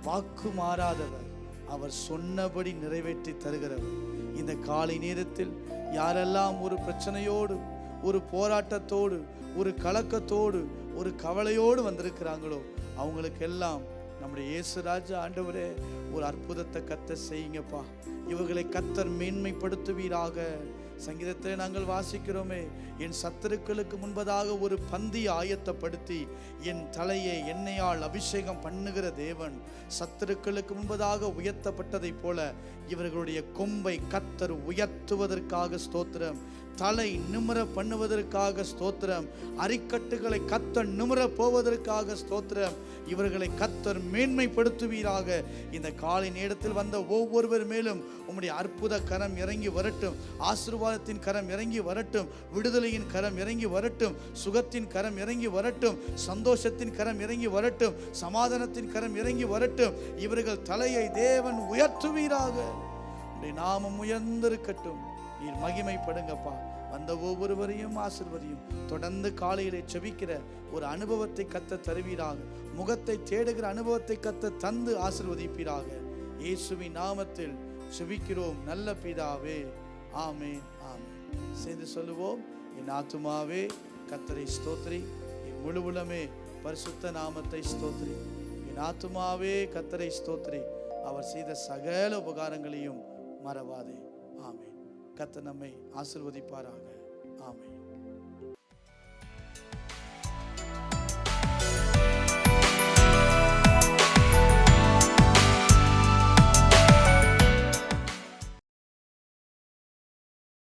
வாக்கு மாறாதவர், அவர் சொன்னபடி நிறைவேற்றி தருகிறவர். இந்த காலை நேரத்தில் யாரெல்லாம் ஒரு பிரச்சனையோடு, ஒரு போராட்டத்தோடு, ஒரு கலக்கத்தோடு, ஒரு கவலையோடு வந்திருக்கிறாங்களோ, அவங்களுக்கெல்லாம் நம்முடைய இயேசுராஜா ஆண்டவரே ஒரு அற்புதத்தை கர்த்தர் செய்யுங்கப்பா. இவர்களை கர்த்தர் மேன்மைப்படுத்துவீராக. சங்கீதத்தை நாங்கள் வாசிக்கிறோமே, என் சத்துருக்களுக்கு முன்பதாக ஒரு பந்தி ஆயத்தப்படுத்தி என் தலையை எண்ணெயால் அபிஷேகம் பண்ணுகிற தேவன். சத்துருக்களுக்கு முன்பதாக உயர்த்தப்பட்டதைப் போல இவர்களுடைய கொம்பை கர்த்தர் உயர்த்துவதற்காக ஸ்தோத்திரம். தலை நிமிர பண்ணுவதற்காக ஸ்தோத்திரம். அரிக்கட்டுகளை கர்த்தர் நிமிர போவதற்காக ஸ்தோத்திரம். இவர்களை கர்த்தர் மேன்மைப்படுத்துவீராக. இந்த காலை நேரத்தில் வந்த ஒவ்வொருவர் மேலும் உம்முடைய அற்புத கரம் இறங்கி வரட்டும். ஆசீர்வாதத்தின் கரம் இறங்கி வரட்டும். விடுதலையின் கரம் இறங்கி வரட்டும். சுகத்தின் கரம் இறங்கி வரட்டும். சந்தோஷத்தின் கரம் இறங்கி வரட்டும். சமாதானத்தின் கரம் இறங்கி வரட்டும். இவர்கள் தலையை தேவன் உயர்த்துவீராக. உம்முடைய நாமம் உயர்ந்திருக்கட்டும். நீர் மகிமைப்படுங்கப்பா. வந்த ஒவ்வொருவரையும் ஆசீர்வதியும். தொடர்ந்து காலையிலே செபிக்கிற ஒரு அனுபவத்தை கர்த்தர் தருவீராக. முகத்தை தேடுகிற அனுபவத்தை கர்த்தர் தந்து ஆசீர்வதிப்பீராக. இயேசுவின் நாமத்தில் செபிக்கிறோம் நல்ல பிதாவே, ஆமென், ஆமென். சேர்ந்து சொல்லுவோம். என் ஆத்துமாவே கர்த்தரை ஸ்தோத்திரி, என் முழு உளமே பரிசுத்த நாமத்தை ஸ்தோத்திரி. என் ஆத்துமாவே கர்த்தரை ஸ்தோத்திரி, அவர் செய்த சகல உபகாரங்களையும் மறவாதே. ஆமென். கர்த்தர் நம்மை ஆசீர்வதிப்பாராக. ஆமென்.